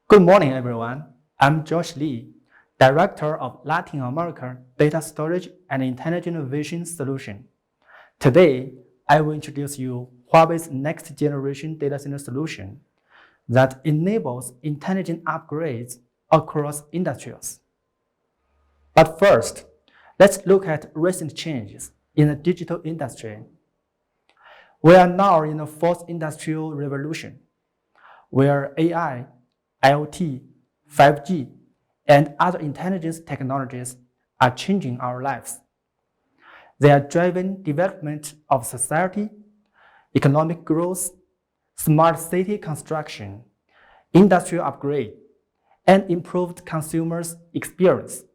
Good morning, everyone. I'm Josh Lee, Director of Latin America Data Storage and Intelligent Vision Solution. Today, I will introduce you Huawei's next-generation data center solution that enables intelligent upgrades across industries. But first, let's look at recent changes in the digital industry. We are now in the fourth industrial revolution, where AI, IoT, 5G, and other intelligence technologies are changing our lives. They are driving development of society, economic growth, smart city construction, industrial upgrade, and improved consumers' experience.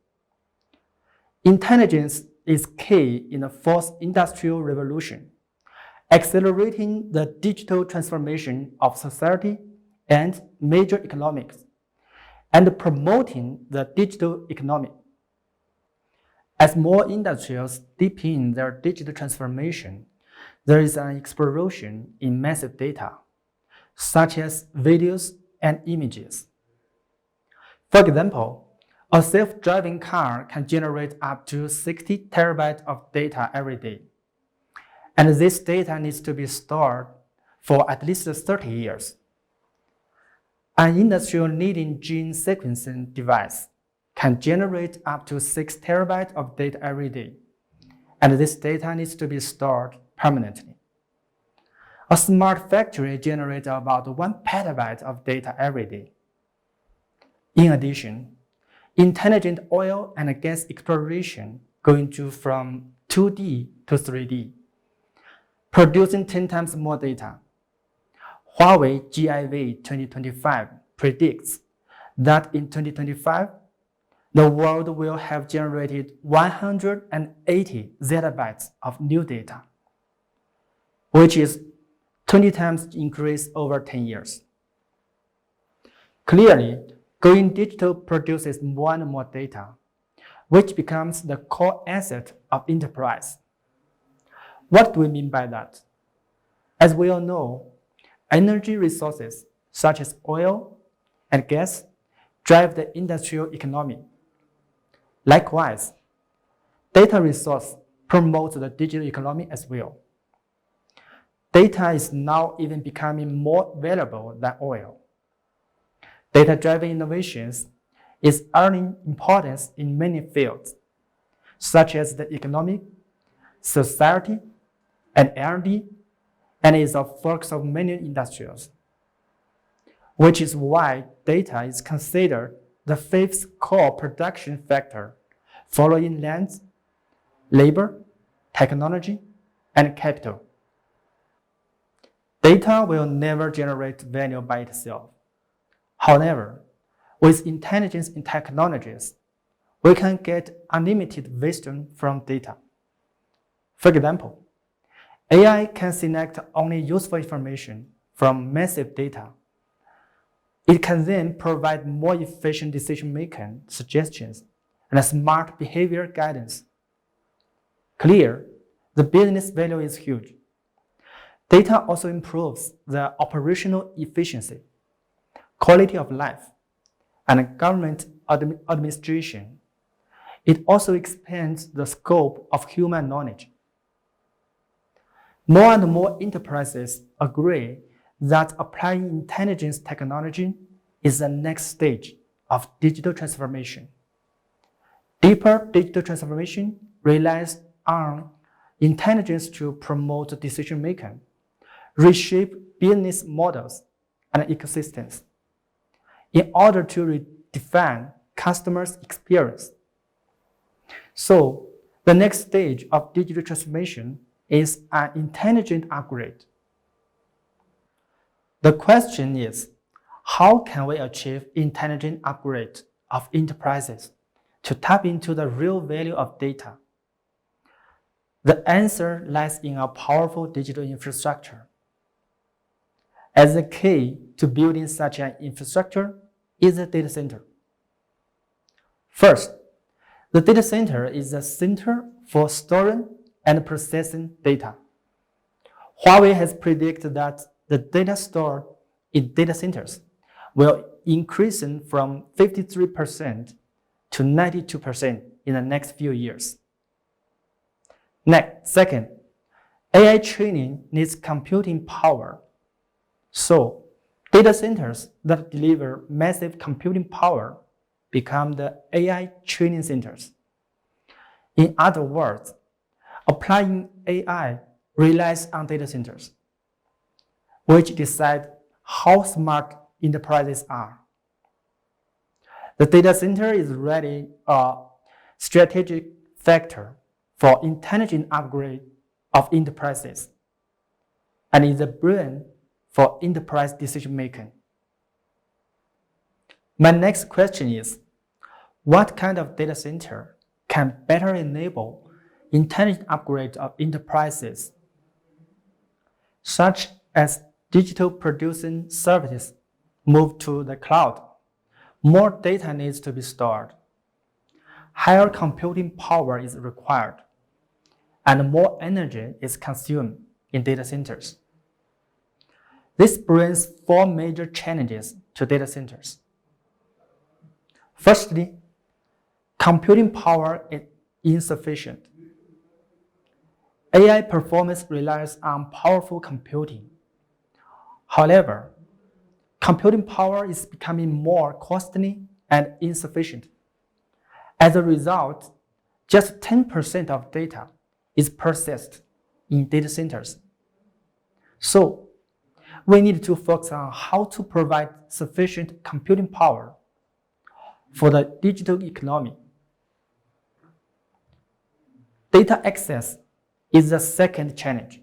Intelligence is key in the fourth industrial revolution, accelerating the digital transformation of society and major economics, and promoting the digital economy. As more industries deepen their digital transformation, there is an explosion in massive data, such as videos and images. For example, a self-driving car can generate up to 60 terabytes of data every day, and this data needs to be stored for at least 30 years. An industrial-leading gene sequencing device can generate up to 6 terabytes of data every day, and this data needs to be stored permanently. A smart factory generates about 1 petabyte of data every day. In addition, intelligent oil and gas exploration going from 2D to 3D, producing 10 times more data. Huawei GIV 2025 predicts that in 2025, the world will have generated 180 zettabytes of new data, which is 20 times increase over 10 years. Clearly, going digital produces more and more data, which becomes the core asset of enterprise. What do we mean by that? As we all know, energy resources such as oil and gas drive the industrial economy. Likewise, data resource promotes the digital economy as well. Data is now even becoming more valuable than oil. Data-driven innovations is earning importance in many fields, such as the economic, society, and R&D, and is a focus of many industries, which is why data is considered the fifth core production factor, following land, labor, technology, and capital. Data will never generate value by itself. However, with intelligence in technologies, we can get unlimited wisdom from data. For example, AI can select only useful information from massive data. It can then provide more efficient decision-making suggestions and smart behavior guidance. Clear, the business value is huge. Data also improves the operational efficiency, quality of life, and government administration. It also expands the scope of human knowledge. More and more enterprises agree that applying intelligence technology is the next stage of digital transformation. Deeper digital transformation relies on intelligence to promote decision-making, reshape business models and ecosystems in order to redefine customers' experience. So, the next stage of digital transformation is an intelligent upgrade. The question is, how can we achieve intelligent upgrade of enterprises to tap into the real value of data? The answer lies in a powerful digital infrastructure. As the key to building such an infrastructure is the data center. First, the data center is the center for storing and processing data. Huawei has predicted that the data stored in data centers will increasing from 53% to 92% in the next few years. Second, AI training needs computing power. So, data centers that deliver massive computing power become the AI training centers. In other words, applying AI relies on data centers, which decide how smart enterprises are. The data center is really a strategic factor for intelligent upgrade of enterprises and is the brain for enterprise decision making. My next question is, what kind of data center can better enable intelligent upgrade of enterprises, such as digital producing services move to the cloud? More data needs to be stored. Higher computing power is required, and more energy is consumed in data centers. This brings four major challenges to data centers. Firstly, computing power is insufficient. AI performance relies on powerful computing. However, computing power is becoming more costly and insufficient. As a result, just 10% of data is processed in data centers. So, we need to focus on how to provide sufficient computing power for the digital economy. Data access is the second challenge.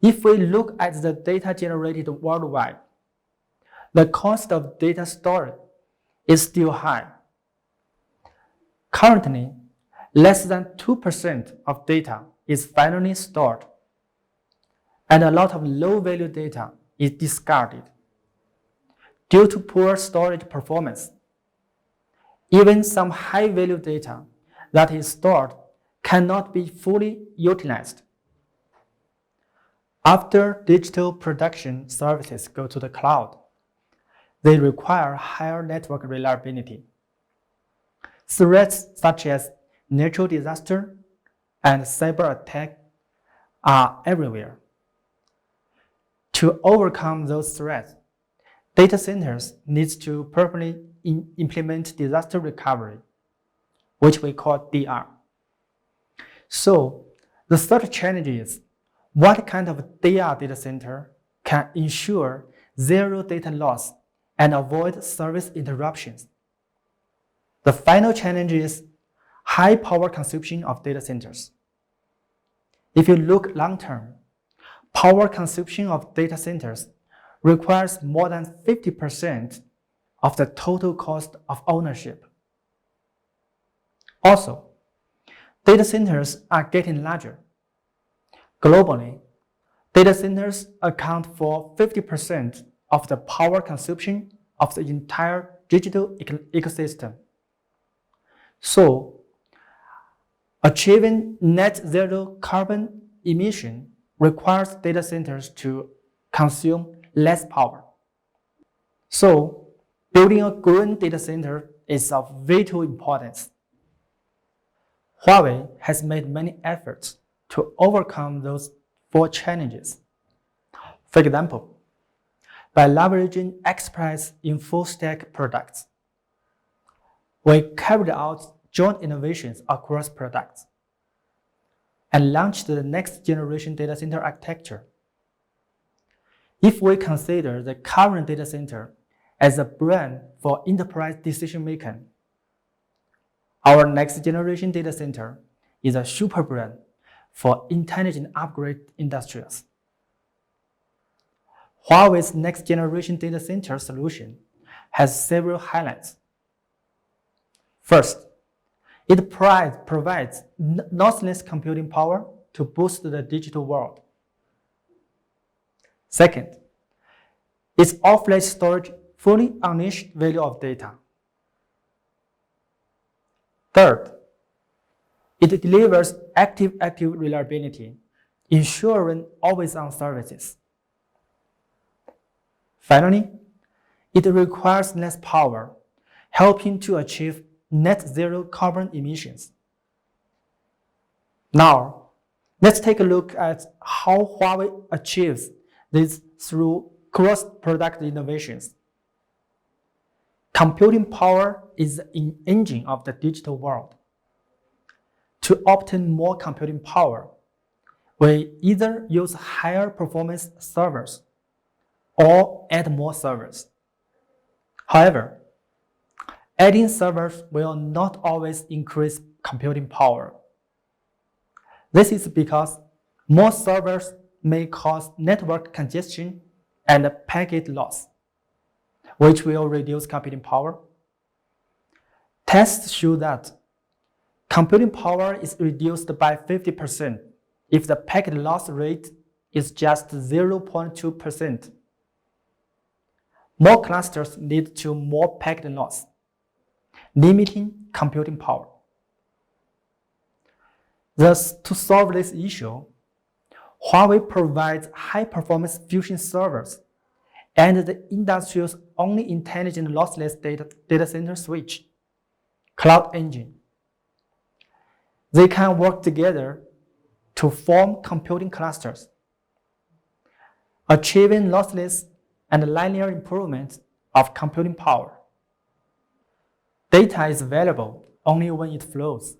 If we look at the data generated worldwide, the cost of data storage is still high. Currently, less than 2% of data is finally stored, and a lot of low-value data is discarded due to poor storage performance. Even some high-value data that is stored cannot be fully utilized. After digital production services go to the cloud, they require higher network reliability. Threats such as natural disaster and cyber attack are everywhere. To overcome those threats, data centers need to properly implement disaster recovery, which we call DR. So, the third challenge is, what kind of DR data center can ensure zero data loss and avoid service interruptions? The final challenge is high power consumption of data centers. If you look long term, power consumption of data centers requires more than 50% of the total cost of ownership. Also, data centers are getting larger. Globally, data centers account for 50% of the power consumption of the entire digital ecosystem. So, achieving net zero carbon emission requires data centers to consume less power. So, building a green data center is of vital importance. Huawei has made many efforts to overcome those four challenges. For example, by leveraging expertise in full-stack products, we carried out joint innovations across products and launched the next generation data center architecture. If we consider the current data center as a brain for enterprise decision making, our next generation data center is a super brain for intelligent upgrade industries. Huawei's next generation data center solution has several highlights. First, it provides lossless computing power to boost the digital world. Second, its offline storage fully unleashed value of data. Third, it delivers active reliability, ensuring always-on services. Finally, it requires less power, helping to achieve net zero carbon emissions. Now, let's take a look at how Huawei achieves this through cross-product innovations. Computing power is the engine of the digital world. To obtain more computing power, we either use higher performance servers or add more servers. However, adding servers will not always increase computing power. This is because more servers may cause network congestion and packet loss, which will reduce computing power. Tests show that computing power is reduced by 50% if the packet loss rate is just 0.2%. More clusters lead to more packet loss, limiting computing power. Thus, to solve this issue, Huawei provides high-performance fusion servers and the industry's only intelligent lossless data center switch, Cloud Engine. They can work together to form computing clusters, achieving lossless and linear improvement of computing power. Data is valuable only when it flows,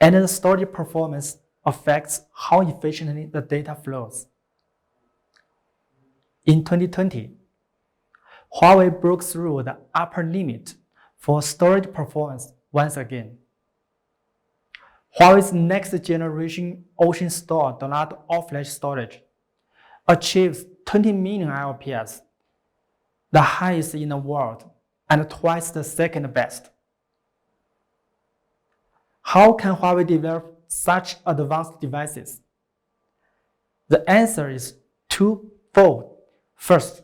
and the storage performance affects how efficiently the data flows. In 2020, Huawei broke through the upper limit for storage performance once again. Huawei's next generation Ocean Store Donut all-flash storage achieves 20 million IOPS, the highest in the world and twice the second best. How can Huawei develop such advanced devices? The answer is twofold. First,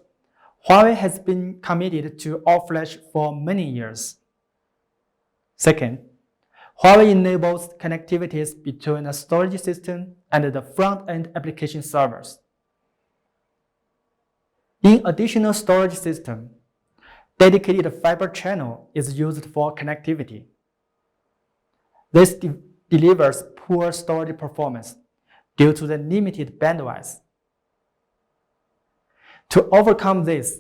Huawei has been committed to all-flash for many years. Second, Huawei enables connectivities between the storage system and the front-end application servers. In additional storage system, dedicated fiber channel is used for connectivity. This delivers poor storage performance due to the limited bandwidth. To overcome this,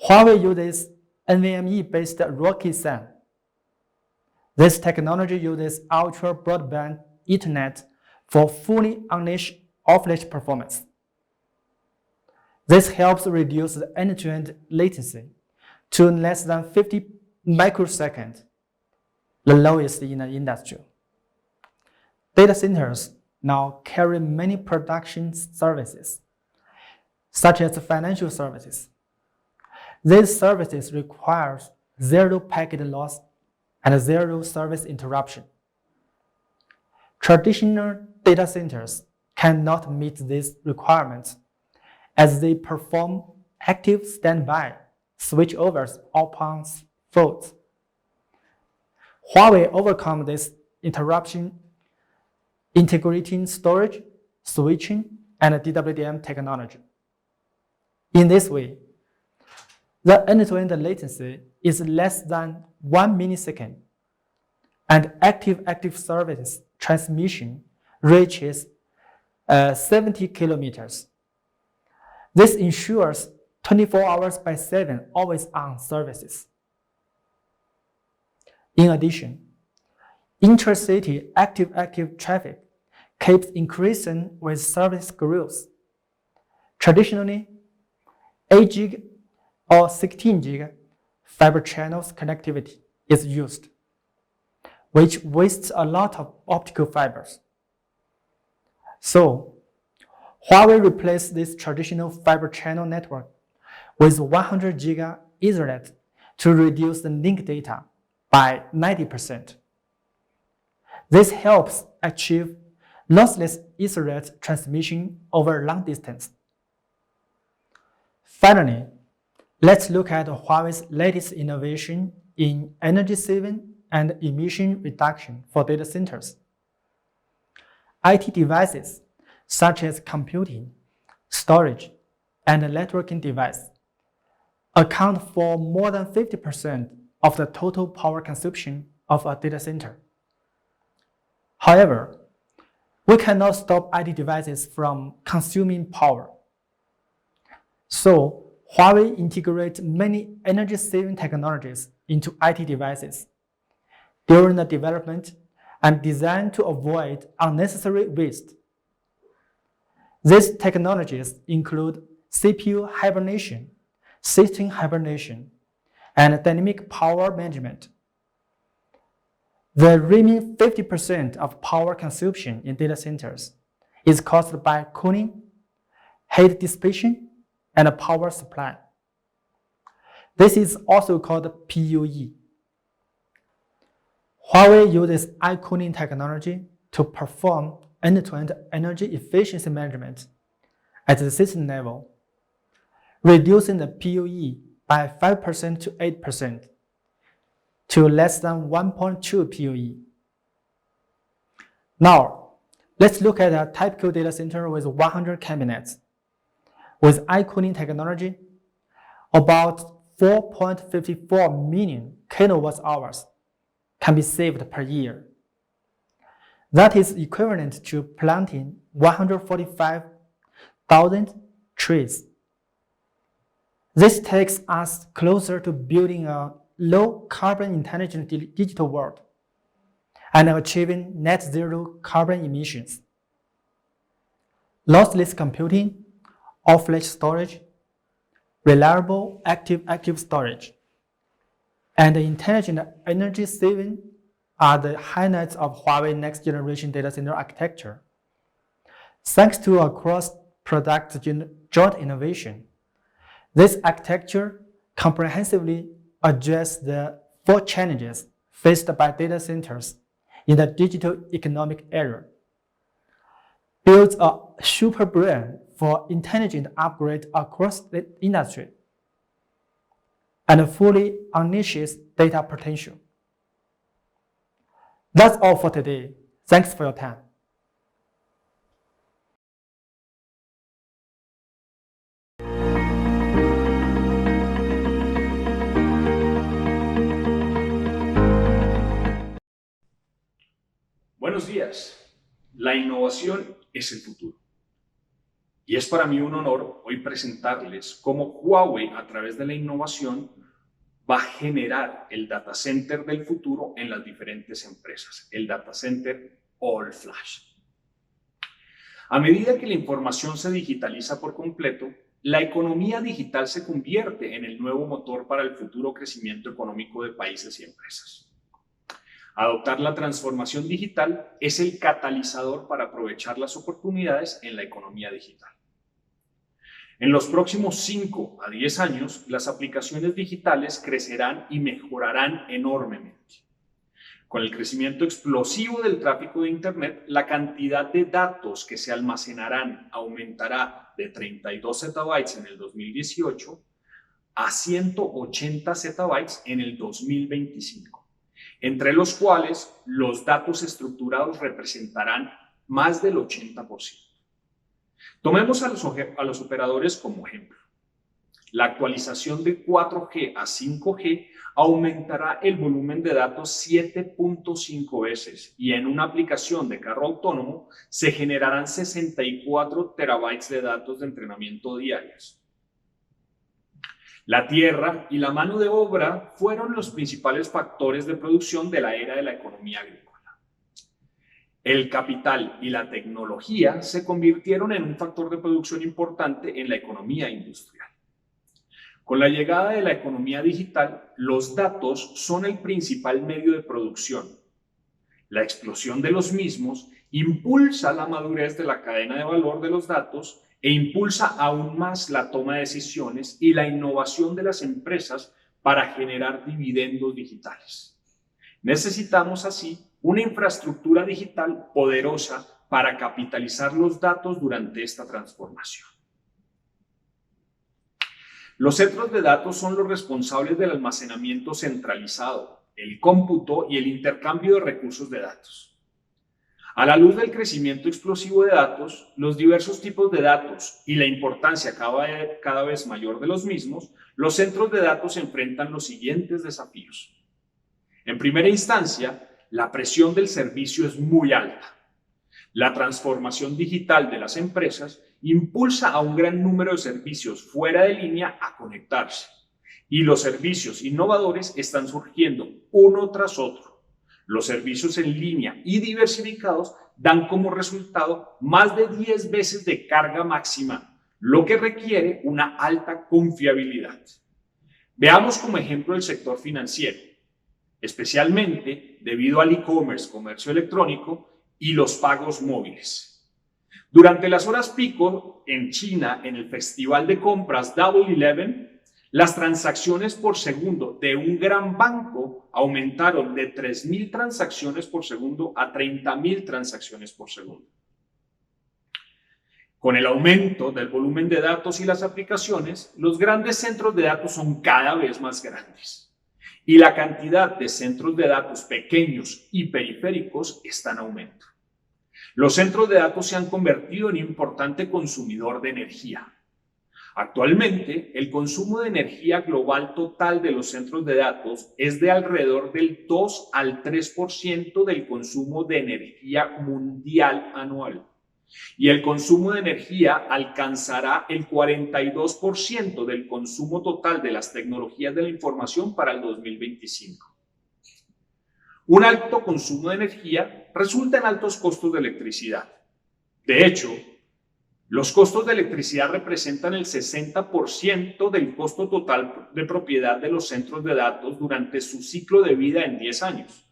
Huawei uses NVMe-based Rocky-SAN. This technology uses ultra-broadband Ethernet for fully unleashed all-flash performance. This helps reduce the end-to-end latency to less than 50 microseconds, the lowest in the industry. Data centers now carry many production services, such as financial services. These services require zero packet loss and zero service interruption. Traditional data centers cannot meet these requirements as they perform active standby switchovers upon faults. Huawei overcomes this interruption integrating storage, switching, and DWDM technology. In this way, the end-to-end latency is less than 1 millisecond, and active service transmission reaches 70 kilometers. This ensures 24 hours by 7 always-on services. In addition, intracity active traffic keeps increasing with service growth. Traditionally, 8 gig or 16 gig fiber channels connectivity is used, which wastes a lot of optical fibers. So, Huawei replaced this traditional fiber channel network with 100 giga Ethernet to reduce the link data by 90%. This helps achieve lossless Ethernet transmission over long distance. Finally, let's look at Huawei's latest innovation in energy saving and emission reduction for data centers. IT devices such as computing, storage, and networking devices account for more than 50% of the total power consumption of a data center. However, we cannot stop IT devices from consuming power. So, Huawei integrates many energy-saving technologies into IT devices during the development and designed to avoid unnecessary waste. These technologies include CPU hibernation, system hibernation, and dynamic power management. The remaining 50% of power consumption in data centers is caused by cooling, heat dissipation, and power supply. This is also called PUE. Huawei uses iCooling technology to perform end-to-end energy efficiency management at the system level, reducing the PUE by 5% to 8% to less than 1.2 PUE. Now, let's look at a typical data center with 100 cabinets. With iCooling technology, about 4.54 million kilowatt hours can be saved per year. That is equivalent to planting 145,000 trees. This takes us closer to building a low carbon intelligent digital world and achieving net zero carbon emissions. Lossless computing, all-flash storage, reliable active storage, and intelligent energy saving are the highlights of Huawei next generation data center architecture. Thanks to a cross-product joint innovation, this architecture comprehensively addresses the 4 challenges faced by data centers in the digital economic era, builds a super brain for intelligent upgrade across the industry, and fully unleashes data potential. That's all for today. Thanks for your time. Buenos días. La innovación es el futuro. Y es para mí un honor hoy presentarles cómo Huawei, a través de la innovación, va a generar el data center del futuro en las diferentes empresas, el data center all flash. A medida que la información se digitaliza por completo, la economía digital se convierte en el nuevo motor para el futuro crecimiento económico de países y empresas. Adoptar la transformación digital es el catalizador para aprovechar las oportunidades en la economía digital. En los próximos 5 a 10 años, las aplicaciones digitales crecerán y mejorarán enormemente. Con el crecimiento explosivo del tráfico de Internet, la cantidad de datos que se almacenarán aumentará de 32 zettabytes en el 2018 a 180 zettabytes en el 2025, entre los cuales los datos estructurados representarán más del 80%. Tomemos a los operadores como ejemplo. La actualización de 4G a 5G aumentará el volumen de datos 7.5 veces y en una aplicación de carro autónomo se generarán 64 terabytes de datos de entrenamiento diarios. La tierra y la mano de obra fueron los principales factores de producción de la era de la economía agrícola. El capital y la tecnología se convirtieron en un factor de producción importante en la economía industrial. Con la llegada de la economía digital, los datos son el principal medio de producción. La explosión de los mismos impulsa la madurez de la cadena de valor de los datos e impulsa aún más la toma de decisiones y la innovación de las empresas para generar dividendos digitales. Necesitamos así una infraestructura digital poderosa para capitalizar los datos durante esta transformación. Los centros de datos son los responsables del almacenamiento centralizado, el cómputo y el intercambio de recursos de datos. A la luz del crecimiento explosivo de datos, los diversos tipos de datos y la importancia cada vez mayor de los mismos, los centros de datos enfrentan los siguientes desafíos. En primera instancia, la presión del servicio es muy alta. La transformación digital de las empresas impulsa a un gran número de servicios fuera de línea a conectarse, y los servicios innovadores están surgiendo uno tras otro. Los servicios en línea y diversificados dan como resultado más de 10 veces de carga máxima, lo que requiere una alta confiabilidad. Veamos como ejemplo el sector financiero, especialmente debido al e-commerce, comercio electrónico y los pagos móviles. Durante las horas pico en China, en el festival de compras Double 11, las transacciones por segundo de un gran banco aumentaron de 3.000 transacciones por segundo a 30.000 transacciones por segundo. Con el aumento del volumen de datos y las aplicaciones, los grandes centros de datos son cada vez más grandes y la cantidad de centros de datos pequeños y periféricos está en aumento. Los centros de datos se han convertido en un importante consumidor de energía. Actualmente, el consumo de energía global total de los centros de datos es de alrededor del 2 al 3% del consumo de energía mundial anual. Y el consumo de energía alcanzará el 42% del consumo total de las tecnologías de la información para el 2025. Un alto consumo de energía resulta en altos costos de electricidad. De hecho, los costos de electricidad representan el 60% del costo total de propiedad de los centros de datos durante su ciclo de vida en 10 años.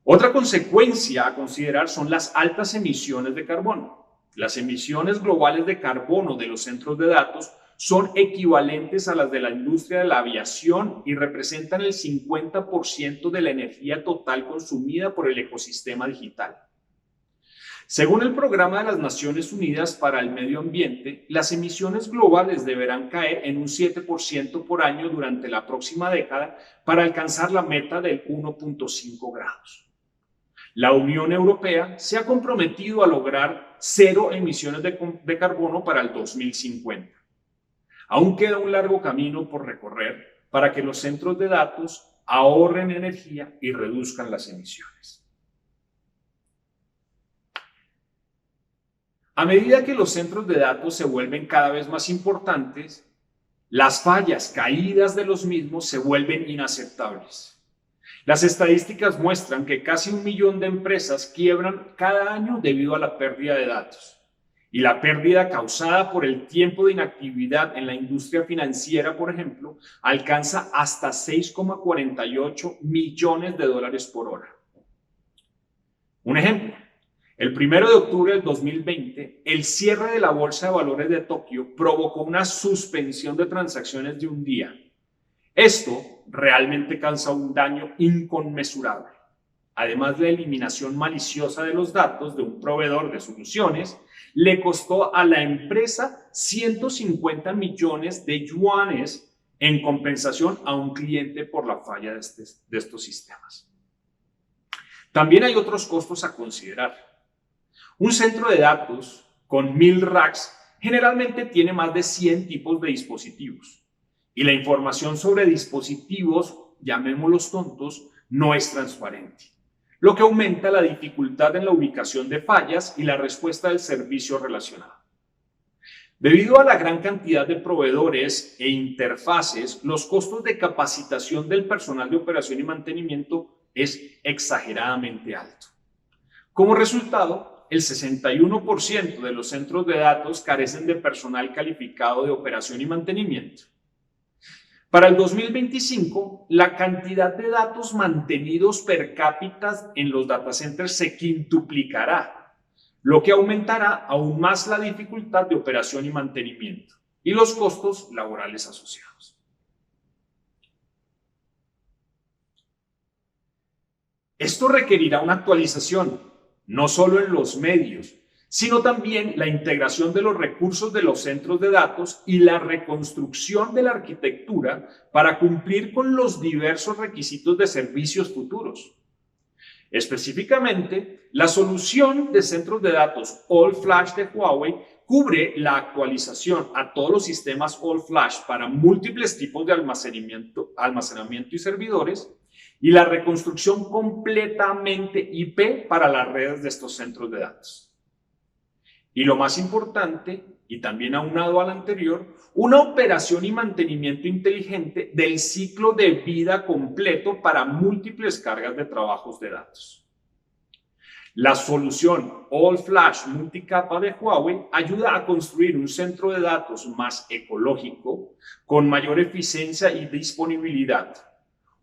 Otra consecuencia a considerar son las altas emisiones de carbono. Las emisiones globales de carbono de los centros de datos son equivalentes a las de la industria de la aviación y representan el 50% de la energía total consumida por el ecosistema digital. Según el Programa de las Naciones Unidas para el Medio Ambiente, las emisiones globales deberán caer en un 7% por año durante la próxima década para alcanzar la meta del 1.5 grados. La Unión Europea se ha comprometido a lograr cero emisiones de carbono para el 2050. Aún queda un largo camino por recorrer para que los centros de datos ahorren energía y reduzcan las emisiones. A medida que los centros de datos se vuelven cada vez más importantes, las fallas caídas de los mismos se vuelven inaceptables. Las estadísticas muestran que casi 1 millón de empresas quiebran cada año debido a la pérdida de datos. Y la pérdida causada por el tiempo de inactividad en la industria financiera, por ejemplo, alcanza hasta 6,48 millones de dólares por hora. Un ejemplo. El 1 de octubre del 2020, el cierre de la Bolsa de Valores de Tokio provocó una suspensión de transacciones de un día. Esto realmente causa un daño inconmensurable. Además de la eliminación maliciosa de los datos de un proveedor de soluciones, le costó a la empresa 150 millones de yuanes en compensación a un cliente por la falla de estos sistemas. También hay otros costos a considerar. Un centro de datos con 1000 racks generalmente tiene más de 100 tipos de dispositivos y la información sobre dispositivos, llamémoslos tontos, no es transparente, lo que aumenta la dificultad en la ubicación de fallas y la respuesta del servicio relacionado. Debido a la gran cantidad de proveedores e interfaces, los costos de capacitación del personal de operación y mantenimiento es exageradamente alto. Como resultado, el 61% de los centros de datos carecen de personal calificado de operación y mantenimiento. Para el 2025, la cantidad de datos mantenidos per cápita en los data centers se quintuplicará, lo que aumentará aún más la dificultad de operación y mantenimiento y los costos laborales asociados. Esto requerirá una actualización, no solo en los medios, sino también la integración de los recursos de los centros de datos y la reconstrucción de la arquitectura para cumplir con los diversos requisitos de servicios futuros. Específicamente, la solución de centros de datos All Flash de Huawei cubre la actualización a todos los sistemas All Flash para múltiples tipos de almacenamiento y servidores y la reconstrucción completamente IP para las redes de estos centros de datos. Y lo más importante, y también aunado al anterior, una operación y mantenimiento inteligente del ciclo de vida completo para múltiples cargas de trabajos de datos. La solución All Flash multicapa de Huawei ayuda a construir un centro de datos más ecológico, con mayor eficiencia y disponibilidad,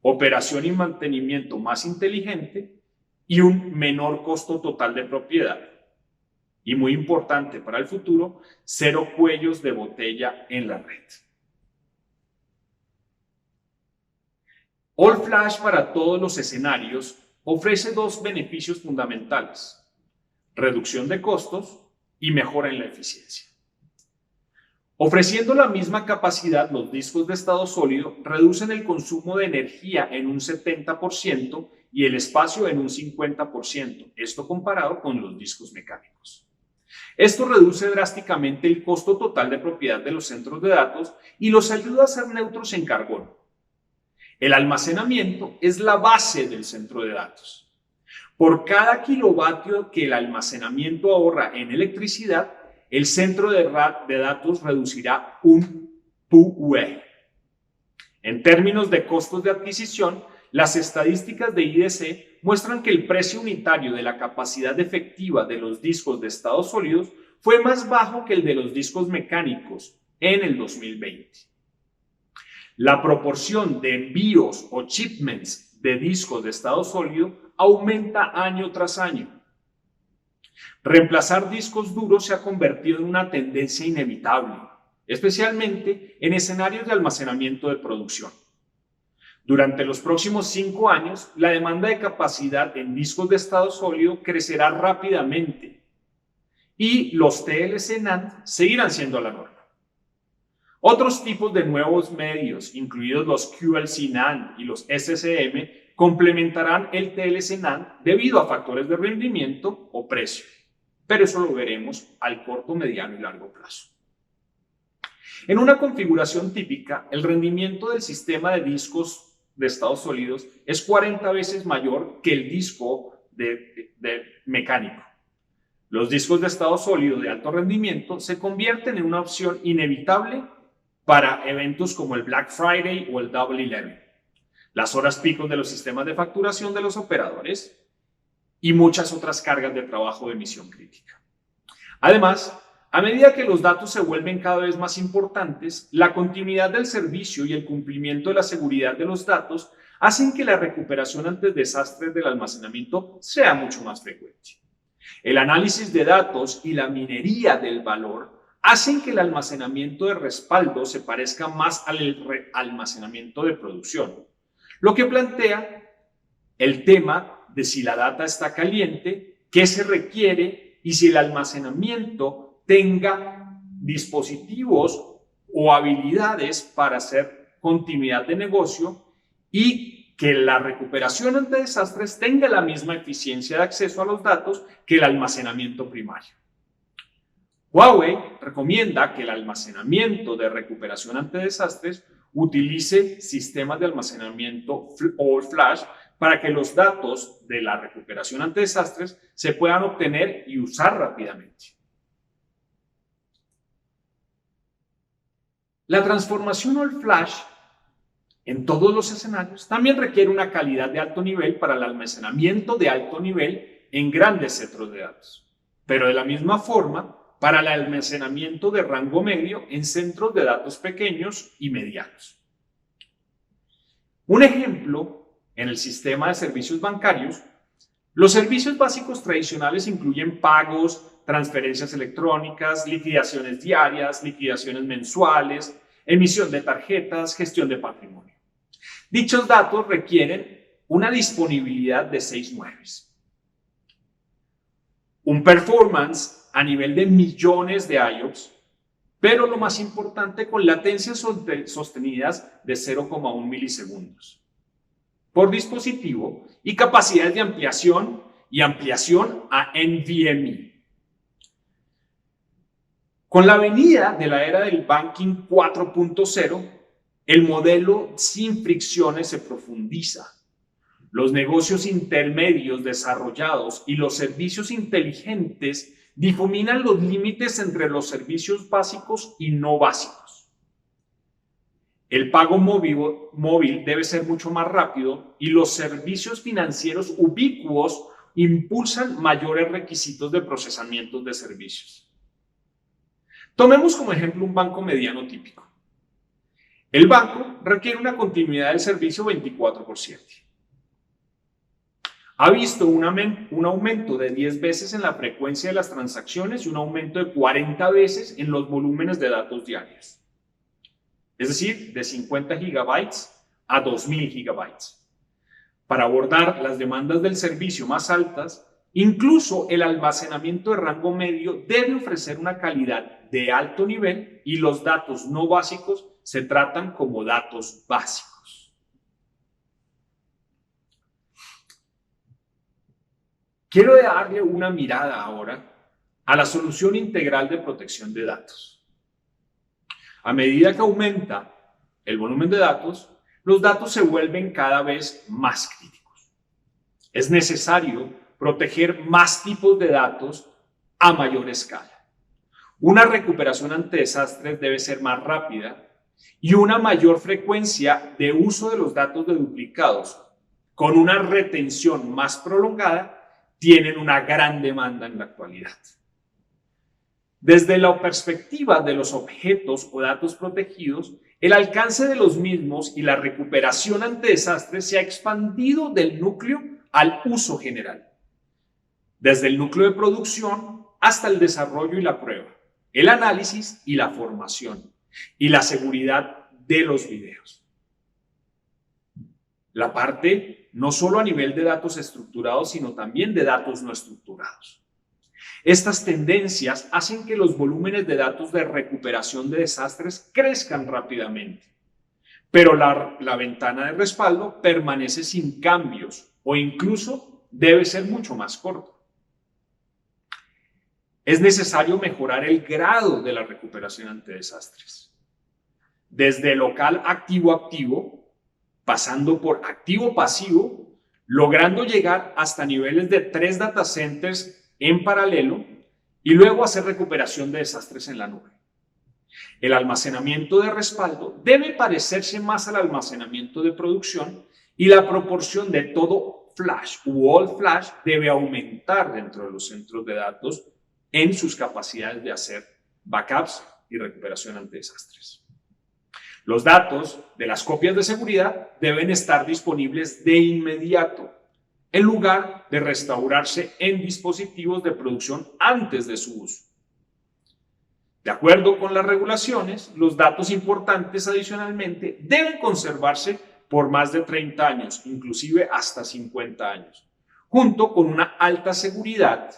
operación y mantenimiento más inteligente y un menor costo total de propiedad. Y muy importante para el futuro, cero cuellos de botella en la red. All Flash para todos los escenarios ofrece dos beneficios fundamentales: reducción de costos y mejora en la eficiencia. Ofreciendo la misma capacidad, los discos de estado sólido reducen el consumo de energía en un 70% y el espacio en un 50%, esto comparado con los discos mecánicos. Esto reduce drásticamente el costo total de propiedad de los centros de datos y los ayuda a ser neutros en carbono. El almacenamiento es la base del centro de datos. Por cada kilovatio que el almacenamiento ahorra en electricidad, el centro de datos reducirá un PUE. En términos de costos de adquisición, las estadísticas de IDC muestran que el precio unitario de la capacidad efectiva de los discos de estados sólidos fue más bajo que el de los discos mecánicos en el 2020. La proporción de envíos o shipments de discos de estado sólido aumenta año tras año. Reemplazar discos duros se ha convertido en una tendencia inevitable, especialmente en escenarios de almacenamiento de producción. Durante los próximos 5 años, la demanda de capacidad en discos de estado sólido crecerá rápidamente y los TLC NAND seguirán siendo la norma. Otros tipos de nuevos medios, incluidos los QLC NAND y los SCM, complementarán el TLC NAND debido a factores de rendimiento o precio, pero eso lo veremos al corto, mediano y largo plazo. En una configuración típica, el rendimiento del sistema de discos de estados sólidos es 40 veces mayor que el disco de mecánico. Los discos de estado sólido de alto rendimiento se convierten en una opción inevitable para eventos como el Black Friday o el Double 11, las horas picos de los sistemas de facturación de los operadores y muchas otras cargas de trabajo de misión crítica. Además, a medida que los datos se vuelven cada vez más importantes, la continuidad del servicio y el cumplimiento de la seguridad de los datos hacen que la recuperación ante desastres del almacenamiento sea mucho más frecuente. El análisis de datos y la minería del valor hacen que el almacenamiento de respaldo se parezca más al almacenamiento de producción, lo que plantea el tema de si la data está caliente, qué se requiere y si el almacenamiento tenga dispositivos o habilidades para hacer continuidad de negocio y que la recuperación ante desastres tenga la misma eficiencia de acceso a los datos que el almacenamiento primario. Huawei recomienda que el almacenamiento de recuperación ante desastres utilice sistemas de almacenamiento All Flash para que los datos de la recuperación ante desastres se puedan obtener y usar rápidamente. La transformación All Flash en todos los escenarios también requiere una calidad de alto nivel para el almacenamiento de alto nivel en grandes centros de datos, pero de la misma forma para el almacenamiento de rango medio en centros de datos pequeños y medianos. Un ejemplo, en el sistema de servicios bancarios, los servicios básicos tradicionales incluyen pagos, transferencias electrónicas, liquidaciones diarias, liquidaciones mensuales, emisión de tarjetas, gestión de patrimonio. Dichos datos requieren una disponibilidad de 6 9s. Un performance a nivel de millones de IOPS, pero lo más importante, con latencias sostenidas de 0,1 milisegundos. por dispositivo y capacidades de ampliación a NVMe. Con la venida de la era del banking 4.0, el modelo sin fricciones se profundiza. Los negocios intermedios desarrollados y los servicios inteligentes difuminan los límites entre los servicios básicos y no básicos. El pago móvil debe ser mucho más rápido y los servicios financieros ubicuos impulsan mayores requisitos de procesamiento de servicios. Tomemos como ejemplo un banco mediano típico. El banco requiere una continuidad del servicio 24/7. Ha visto un aumento de 10 veces en la frecuencia de las transacciones y un aumento de 40 veces en los volúmenes de datos diarios. Es decir, de 50 gigabytes a 2000 gigabytes. Para abordar las demandas del servicio más altas, incluso el almacenamiento de rango medio debe ofrecer una calidad de alto nivel y los datos no básicos se tratan como datos básicos. Quiero darle una mirada ahora a la solución integral de protección de datos. A medida que aumenta el volumen de datos, los datos se vuelven cada vez más críticos. Es necesario proteger más tipos de datos a mayor escala. Una recuperación ante desastres debe ser más rápida y una mayor frecuencia de uso de los datos de duplicados con una retención más prolongada tienen una gran demanda en la actualidad. Desde la perspectiva de los objetos o datos protegidos, el alcance de los mismos y la recuperación ante desastres se ha expandido del núcleo al uso general. Desde el núcleo de producción hasta el desarrollo y la prueba, el análisis y la formación, y la seguridad de los videos. La parte no solo a nivel de datos estructurados, sino también de datos no estructurados. Estas tendencias hacen que los volúmenes de datos de recuperación de desastres crezcan rápidamente, pero la ventana de respaldo permanece sin cambios o incluso debe ser mucho más corta. Es necesario mejorar el grado de la recuperación ante desastres. Desde local activo-activo, pasando por activo-pasivo, logrando llegar hasta niveles de 3 data centers en paralelo y luego hacer recuperación de desastres en la nube. El almacenamiento de respaldo debe parecerse más al almacenamiento de producción y la proporción de todo flash u all flash debe aumentar dentro de los centros de datos en sus capacidades de hacer backups y recuperación ante desastres. Los datos de las copias de seguridad deben estar disponibles de inmediato, en lugar de restaurarse en dispositivos de producción antes de su uso. De acuerdo con las regulaciones, los datos importantes adicionalmente deben conservarse por más de 30 años, inclusive hasta 50 años, junto con una alta seguridad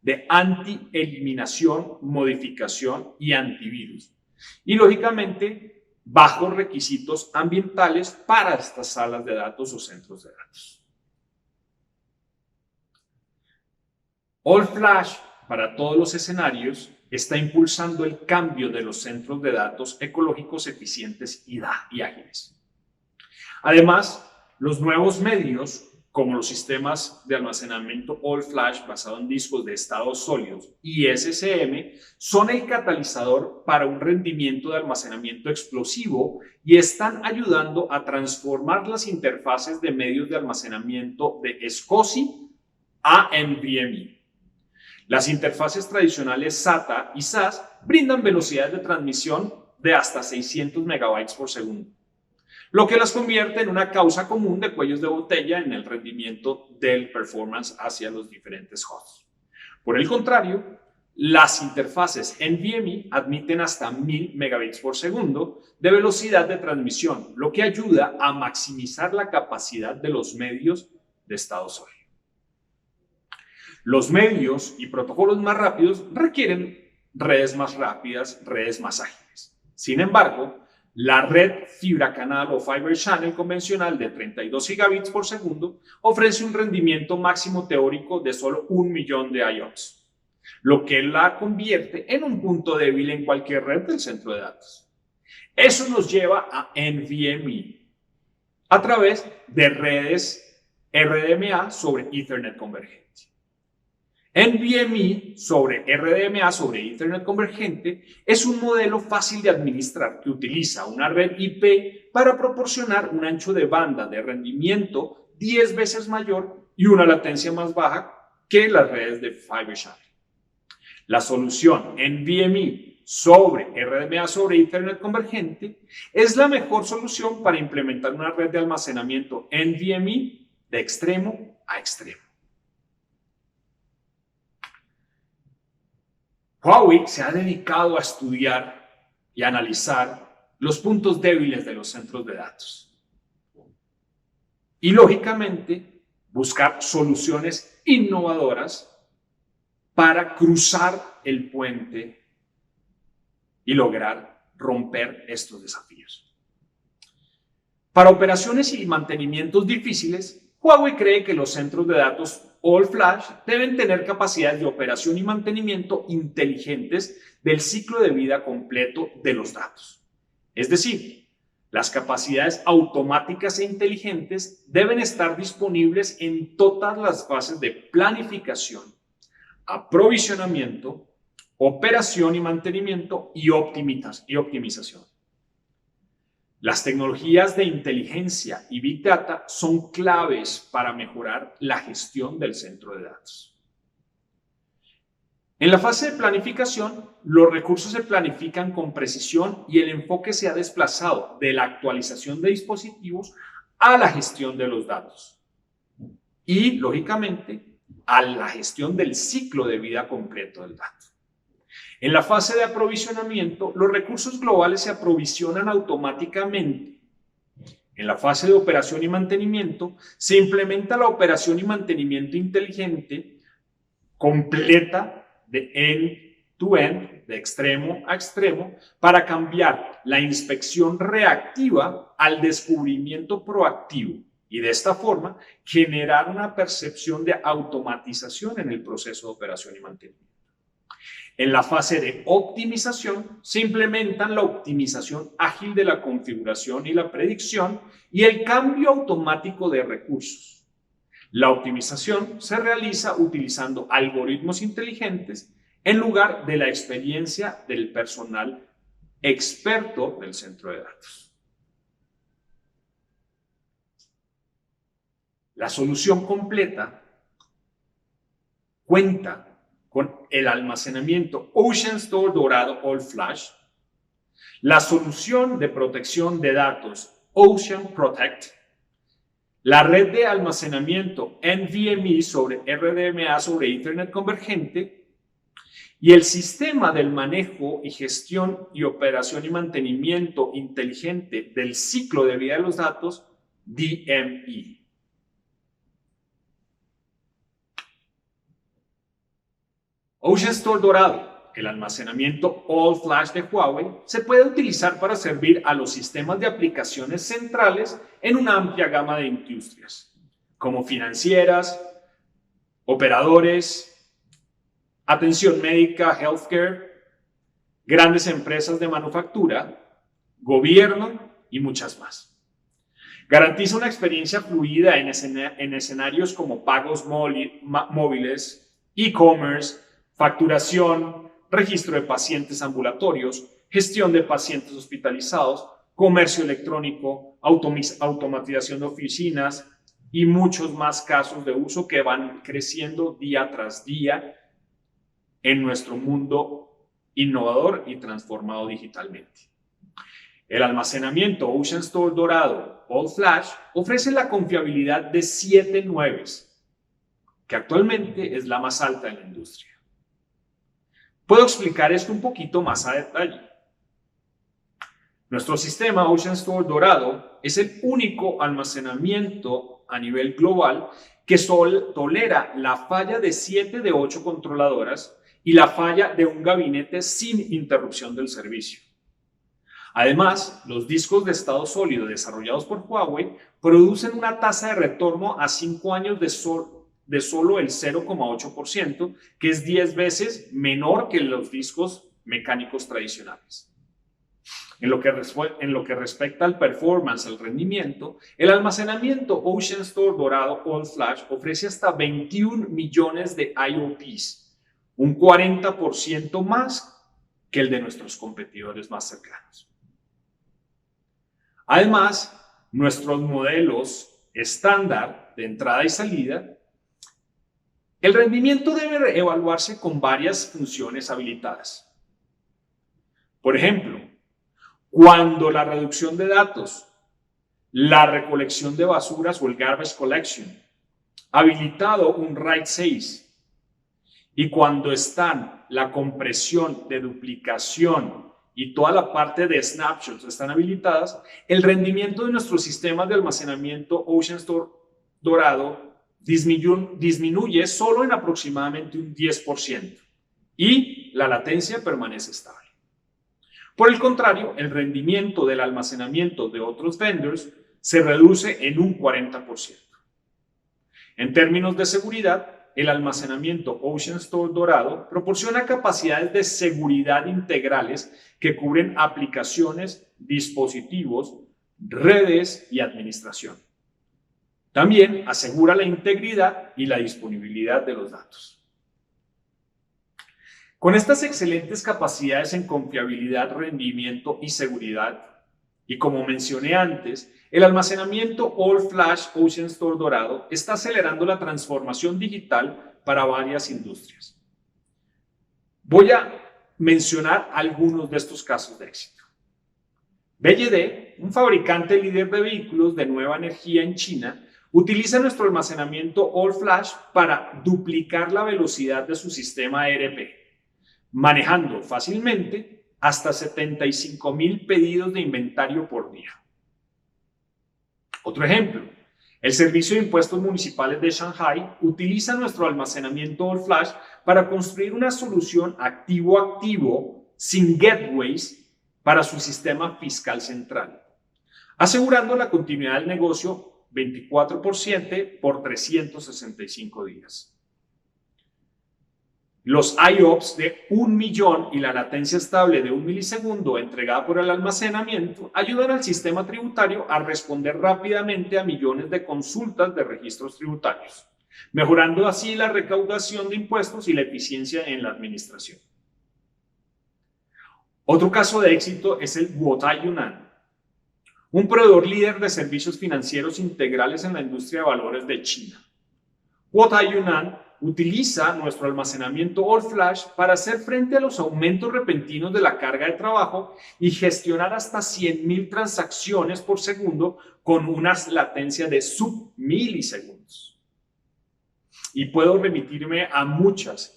de anti-eliminación, modificación y antivirus. Y lógicamente, bajos requisitos ambientales para estas salas de datos o centros de datos. All Flash para todos los escenarios está impulsando el cambio de los centros de datos ecológicos eficientes y ágiles. Además, los nuevos medios, como los sistemas de almacenamiento All Flash basado en discos de estados sólidos y SSM, son el catalizador para un rendimiento de almacenamiento explosivo y están ayudando a transformar las interfaces de medios de almacenamiento de SCSI a NVMe. Las interfaces tradicionales SATA y SAS brindan velocidades de transmisión de hasta 600 megabytes por segundo, lo que las convierte en una causa común de cuellos de botella en el rendimiento del performance hacia los diferentes hosts. Por el contrario, las interfaces NVMe admiten hasta 1000 megabits por segundo de velocidad de transmisión, lo que ayuda a maximizar la capacidad de los medios de estado sólido. Los medios y protocolos más rápidos requieren redes más rápidas, redes más ágiles. Sin embargo, la red fibra canal o Fiber Channel convencional de 32 gigabits por segundo ofrece un rendimiento máximo teórico de solo 1.000.000 de IOPS, lo que la convierte en un punto débil en cualquier red del centro de datos. Eso nos lleva a NVMe a través de redes RDMA sobre Ethernet convergente. NVMe sobre RDMA sobre Ethernet convergente es un modelo fácil de administrar que utiliza una red IP para proporcionar un ancho de banda de rendimiento 10 veces mayor y una latencia más baja que las redes de Fiber Channel. La solución NVMe sobre RDMA sobre Ethernet convergente es la mejor solución para implementar una red de almacenamiento NVMe de extremo a extremo. Huawei se ha dedicado a estudiar y analizar los puntos débiles de los centros de datos y, lógicamente, buscar soluciones innovadoras para cruzar el puente y lograr romper estos desafíos. Para operaciones y mantenimientos difíciles, Huawei cree que los centros de datos All Flash deben tener capacidades de operación y mantenimiento inteligentes del ciclo de vida completo de los datos. Es decir, las capacidades automáticas e inteligentes deben estar disponibles en todas las fases de planificación, aprovisionamiento, operación y mantenimiento y optimización. Las tecnologías de inteligencia y Big Data son claves para mejorar la gestión del centro de datos. En la fase de planificación, los recursos se planifican con precisión y el enfoque se ha desplazado de la actualización de dispositivos a la gestión de los datos y, lógicamente, a la gestión del ciclo de vida completo del dato. En la fase de aprovisionamiento, los recursos globales se aprovisionan automáticamente. En la fase de operación y mantenimiento, se implementa la operación y mantenimiento inteligente completa de end-to-end, de extremo a extremo, para cambiar la inspección reactiva al descubrimiento proactivo y de esta forma generar una percepción de automatización en el proceso de operación y mantenimiento. En la fase de optimización se implementan la optimización ágil de la configuración y la predicción y el cambio automático de recursos. La optimización se realiza utilizando algoritmos inteligentes en lugar de la experiencia del personal experto del centro de datos. La solución completa cuenta con el almacenamiento Ocean Store Dorado All Flash, la solución de protección de datos Ocean Protect, la red de almacenamiento NVMe sobre RDMA sobre Ethernet convergente y el sistema del manejo y gestión y operación y mantenimiento inteligente del ciclo de vida de los datos DME. Ocean Store Dorado, el almacenamiento All Flash de Huawei, se puede utilizar para servir a los sistemas de aplicaciones centrales en una amplia gama de industrias, como financieras, operadores, atención médica, healthcare, grandes empresas de manufactura, gobierno y muchas más. Garantiza una experiencia fluida en escenarios como pagos móviles, e-commerce, facturación, registro de pacientes ambulatorios, gestión de pacientes hospitalizados, comercio electrónico, automatización de oficinas y muchos más casos de uso que van creciendo día tras día en nuestro mundo innovador y transformado digitalmente. El almacenamiento Ocean Store Dorado All Flash ofrece la confiabilidad de 7 9s, que actualmente es la más alta en la industria. Puedo explicar esto un poquito más a detalle. Nuestro sistema Ocean Store Dorado es el único almacenamiento a nivel global que tolera la falla de 7 de 8 controladoras y la falla de un gabinete sin interrupción del servicio. Además, los discos de estado sólido desarrollados por Huawei producen una tasa de retorno a 5 años de solo el 0,8%, que es 10 veces menor que los discos mecánicos tradicionales. En lo que respecta al performance, al rendimiento, el almacenamiento Ocean Store Dorado All Flash ofrece hasta 21 millones de IOPs, un 40% más que el de nuestros competidores más cercanos. Además, nuestros modelos estándar de entrada y salida, el rendimiento debe evaluarse con varias funciones habilitadas. Por ejemplo, cuando la reducción de datos, la recolección de basuras o el garbage collection, habilitado un RAID 6, y cuando están la compresión de duplicación y toda la parte de snapshots están habilitadas, el rendimiento de nuestros sistemas de almacenamiento Ocean Store Dorado disminuye solo en aproximadamente un 10% y la latencia permanece estable. Por el contrario, el rendimiento del almacenamiento de otros vendors se reduce en un 40%. En términos de seguridad, el almacenamiento Ocean Store Dorado proporciona capacidades de seguridad integrales que cubren aplicaciones, dispositivos, redes y administración. También asegura la integridad y la disponibilidad de los datos. Con estas excelentes capacidades en confiabilidad, rendimiento y seguridad, y como mencioné antes, el almacenamiento All Flash Ocean Store Dorado está acelerando la transformación digital para varias industrias. Voy a mencionar algunos de estos casos de éxito. BYD, un fabricante líder de vehículos de nueva energía en China, utiliza nuestro almacenamiento All Flash para duplicar la velocidad de su sistema ERP, manejando fácilmente hasta 75,000 pedidos de inventario por día. Otro ejemplo, el Servicio de Impuestos Municipales de Shanghai utiliza nuestro almacenamiento All Flash para construir una solución activo-activo sin gateways para su sistema fiscal central, asegurando la continuidad del negocio 24/7 por 365 días. Los IOPS de 1 millón y la latencia estable de 1 milisegundo entregada por el almacenamiento ayudan al sistema tributario a responder rápidamente a millones de consultas de registros tributarios, mejorando así la recaudación de impuestos y la eficiencia en la administración. Otro caso de éxito es el Guotai Yunnan, un proveedor líder de servicios financieros integrales en la industria de valores de China. Guotai Yunnan utiliza nuestro almacenamiento All Flash para hacer frente a los aumentos repentinos de la carga de trabajo y gestionar hasta 100,000 transacciones por segundo con una latencia de submilisegundos. Y puedo remitirme a muchas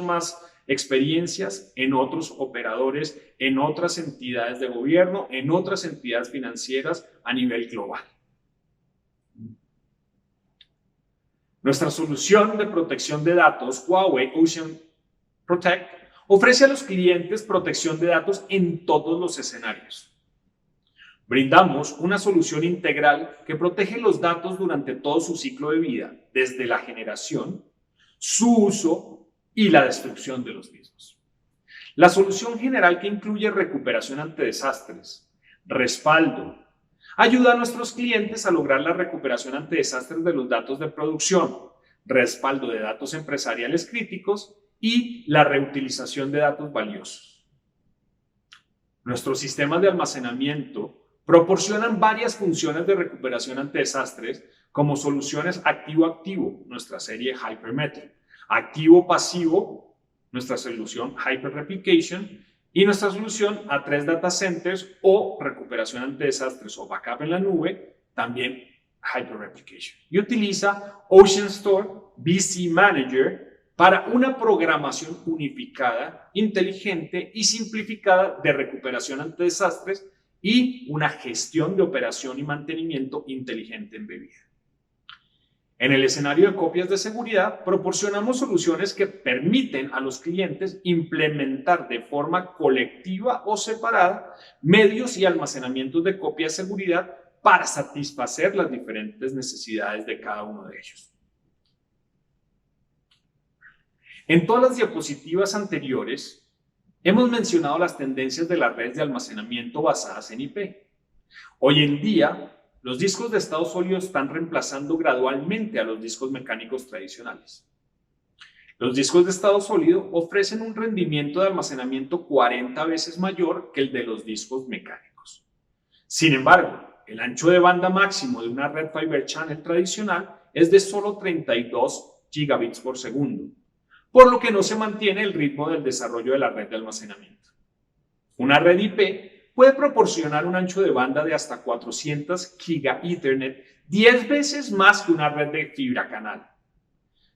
más experiencias en otros operadores, en otras entidades de gobierno, en otras entidades financieras a nivel global. Nuestra solución de protección de datos, Huawei Ocean Protect, ofrece a los clientes protección de datos en todos los escenarios. Brindamos una solución integral que protege los datos durante todo su ciclo de vida, desde la generación, su uso y la destrucción de los mismos. La solución general, que incluye recuperación ante desastres, respaldo, ayuda a nuestros clientes a lograr la recuperación ante desastres de los datos de producción, respaldo de datos empresariales críticos y la reutilización de datos valiosos. Nuestros sistemas de almacenamiento proporcionan varias funciones de recuperación ante desastres, como soluciones activo-activo, nuestra serie Hypermetric, activo-pasivo, nuestra solución Hyper-Replication, y nuestra solución A3 Data Centers o recuperación ante desastres o backup en la nube, también Hyper-Replication. Y utiliza Ocean Store BC Manager para una programación unificada, inteligente y simplificada de recuperación ante desastres y una gestión de operación y mantenimiento inteligente embebida. En el escenario de copias de seguridad, proporcionamos soluciones que permiten a los clientes implementar de forma colectiva o separada medios y almacenamientos de copia de seguridad para satisfacer las diferentes necesidades de cada uno de ellos. En todas las diapositivas anteriores, hemos mencionado las tendencias de las redes de almacenamiento basadas en IP. Hoy en día, los discos de estado sólido están reemplazando gradualmente a los discos mecánicos tradicionales. Los discos de estado sólido ofrecen un rendimiento de almacenamiento 40 veces mayor que el de los discos mecánicos. Sin embargo, el ancho de banda máximo de una red Fibre Channel tradicional es de solo 32 gigabits por segundo, por lo que no se mantiene el ritmo del desarrollo de la red de almacenamiento. Una red IP puede proporcionar un ancho de banda de hasta 400 giga Ethernet, 10 veces más que una red de fibra canal.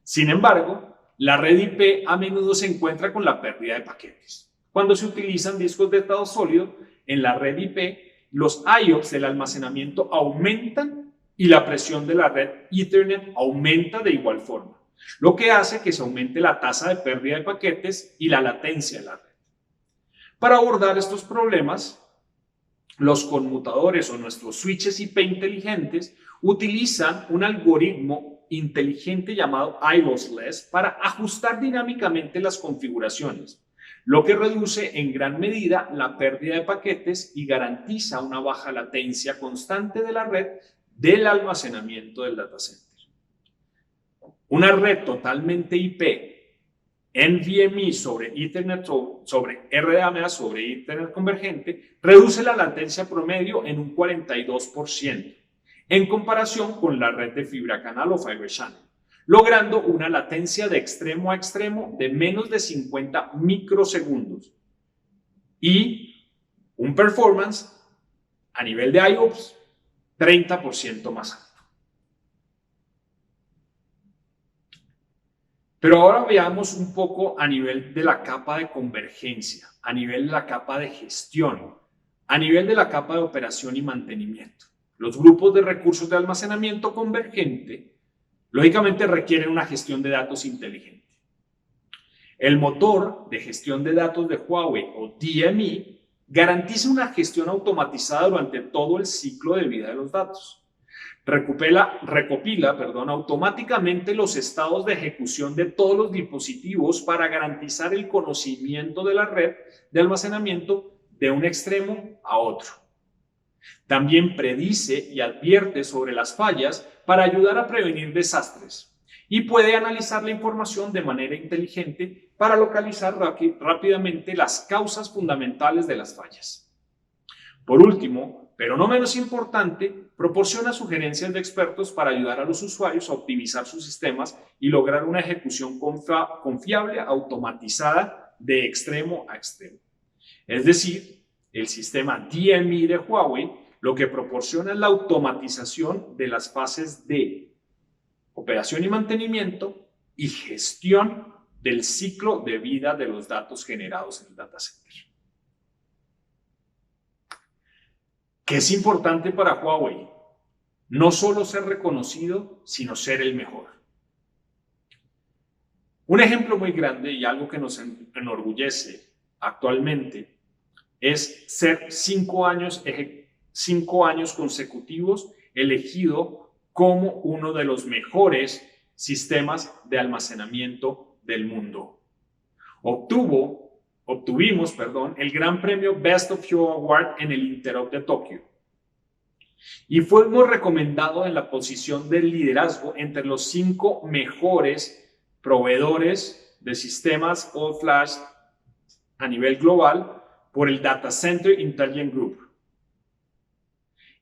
Sin embargo, la red IP a menudo se encuentra con la pérdida de paquetes. Cuando se utilizan discos de estado sólido en la red IP, los IOPS del almacenamiento aumentan y la presión de la red Ethernet aumenta de igual forma, lo que hace que se aumente la tasa de pérdida de paquetes y la latencia de la red. Para abordar estos problemas, los conmutadores o nuestros switches IP inteligentes utilizan un algoritmo inteligente llamado iLossless para ajustar dinámicamente las configuraciones, lo que reduce en gran medida la pérdida de paquetes y garantiza una baja latencia constante de la red del almacenamiento del data center. Una red totalmente IP NVMe sobre Ethernet sobre RDMA sobre Ethernet convergente reduce la latencia promedio en un 42% en comparación con la red de fibra canal o Fibre Channel, logrando una latencia de extremo a extremo de menos de 50 microsegundos y un performance a nivel de IOPS 30% más alto. Pero ahora veamos un poco a nivel de la capa de convergencia, a nivel de la capa de gestión, a nivel de la capa de operación y mantenimiento. Los grupos de recursos de almacenamiento convergente, lógicamente, requieren una gestión de datos inteligente. El motor de gestión de datos de Huawei, o DME, garantiza una gestión automatizada durante todo el ciclo de vida de los datos. Recopila automáticamente los estados de ejecución de todos los dispositivos para garantizar el conocimiento de la red de almacenamiento de un extremo a otro. También predice y advierte sobre las fallas para ayudar a prevenir desastres y puede analizar la información de manera inteligente para localizar rápidamente las causas fundamentales de las fallas. Por último, pero no menos importante, proporciona sugerencias de expertos para ayudar a los usuarios a optimizar sus sistemas y lograr una ejecución confiable, automatizada de extremo a extremo. Es decir, el sistema DME de Huawei lo que proporciona es la automatización de las fases de operación y mantenimiento y gestión del ciclo de vida de los datos generados en el data center. ¿Qué es importante para Huawei? No solo ser reconocido, sino ser el mejor. Un ejemplo muy grande y algo que nos enorgullece actualmente es ser 5 años consecutivos elegido como uno de los mejores sistemas de almacenamiento del mundo. Obtuvimos el Gran Premio Best of Show Award en el Interop de Tokio y fuimos recomendados en la posición de liderazgo entre los 5 mejores proveedores de sistemas All Flash a nivel global por el Data Center Intelligence Group.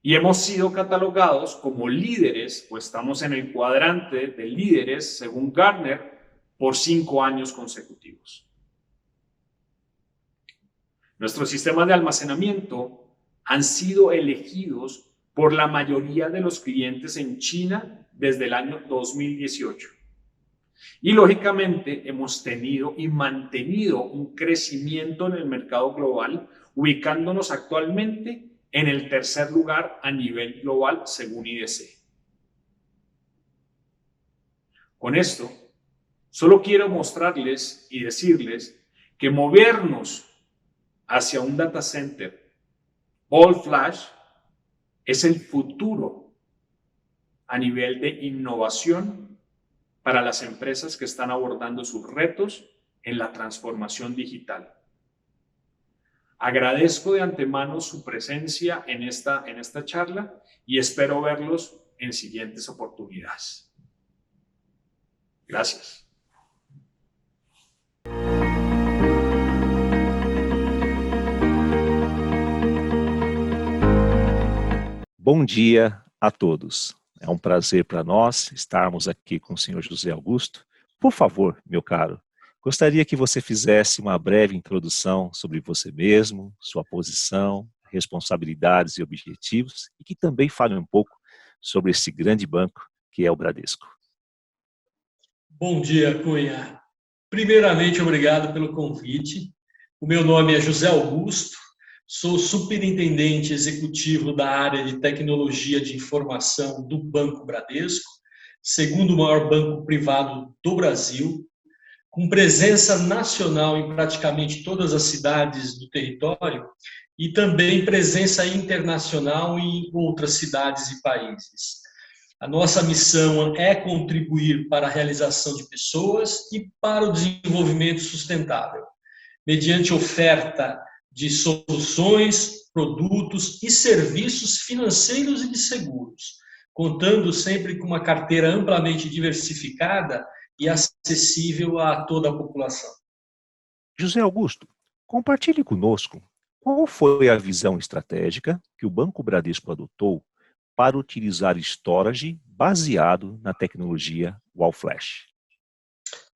Y hemos sido catalogados como líderes, o estamos en el cuadrante de líderes según Gartner por 5 años consecutivos. Nuestros sistemas de almacenamiento han sido elegidos por la mayoría de los clientes en China desde el año 2018. Y lógicamente hemos tenido y mantenido un crecimiento en el mercado global, ubicándonos actualmente en el 3er lugar a nivel global según IDC. Con esto, solo quiero mostrarles y decirles que movernos hacia un data center all flash es el futuro a nivel de innovación para las empresas que están abordando sus retos en la transformación digital. Agradezco de antemano su presencia en esta charla y espero verlos en siguientes oportunidades. Gracias. Bom dia a todos. É um prazer para nós estarmos aqui com o senhor José Augusto. Por favor, meu caro, gostaria que você fizesse uma breve introdução sobre você mesmo, sua posição, responsabilidades e objetivos, e que também fale um pouco sobre esse grande banco que é o Bradesco. Bom dia, Cunha. Primeiramente, obrigado pelo convite. O meu nome é José Augusto, sou superintendente executivo da área de tecnologia de informação do Banco Bradesco, segundo maior banco privado do Brasil, com presença nacional em praticamente todas as cidades do território e também presença internacional em outras cidades e países. A nossa missão é contribuir para a realização de pessoas e para o desenvolvimento sustentável, mediante oferta de soluções, produtos e serviços financeiros e de seguros, contando sempre com uma carteira amplamente diversificada e acessível a toda a população. José Augusto, compartilhe conosco qual foi a visão estratégica que o Banco Bradesco adotou para utilizar storage baseado na tecnologia All Flash.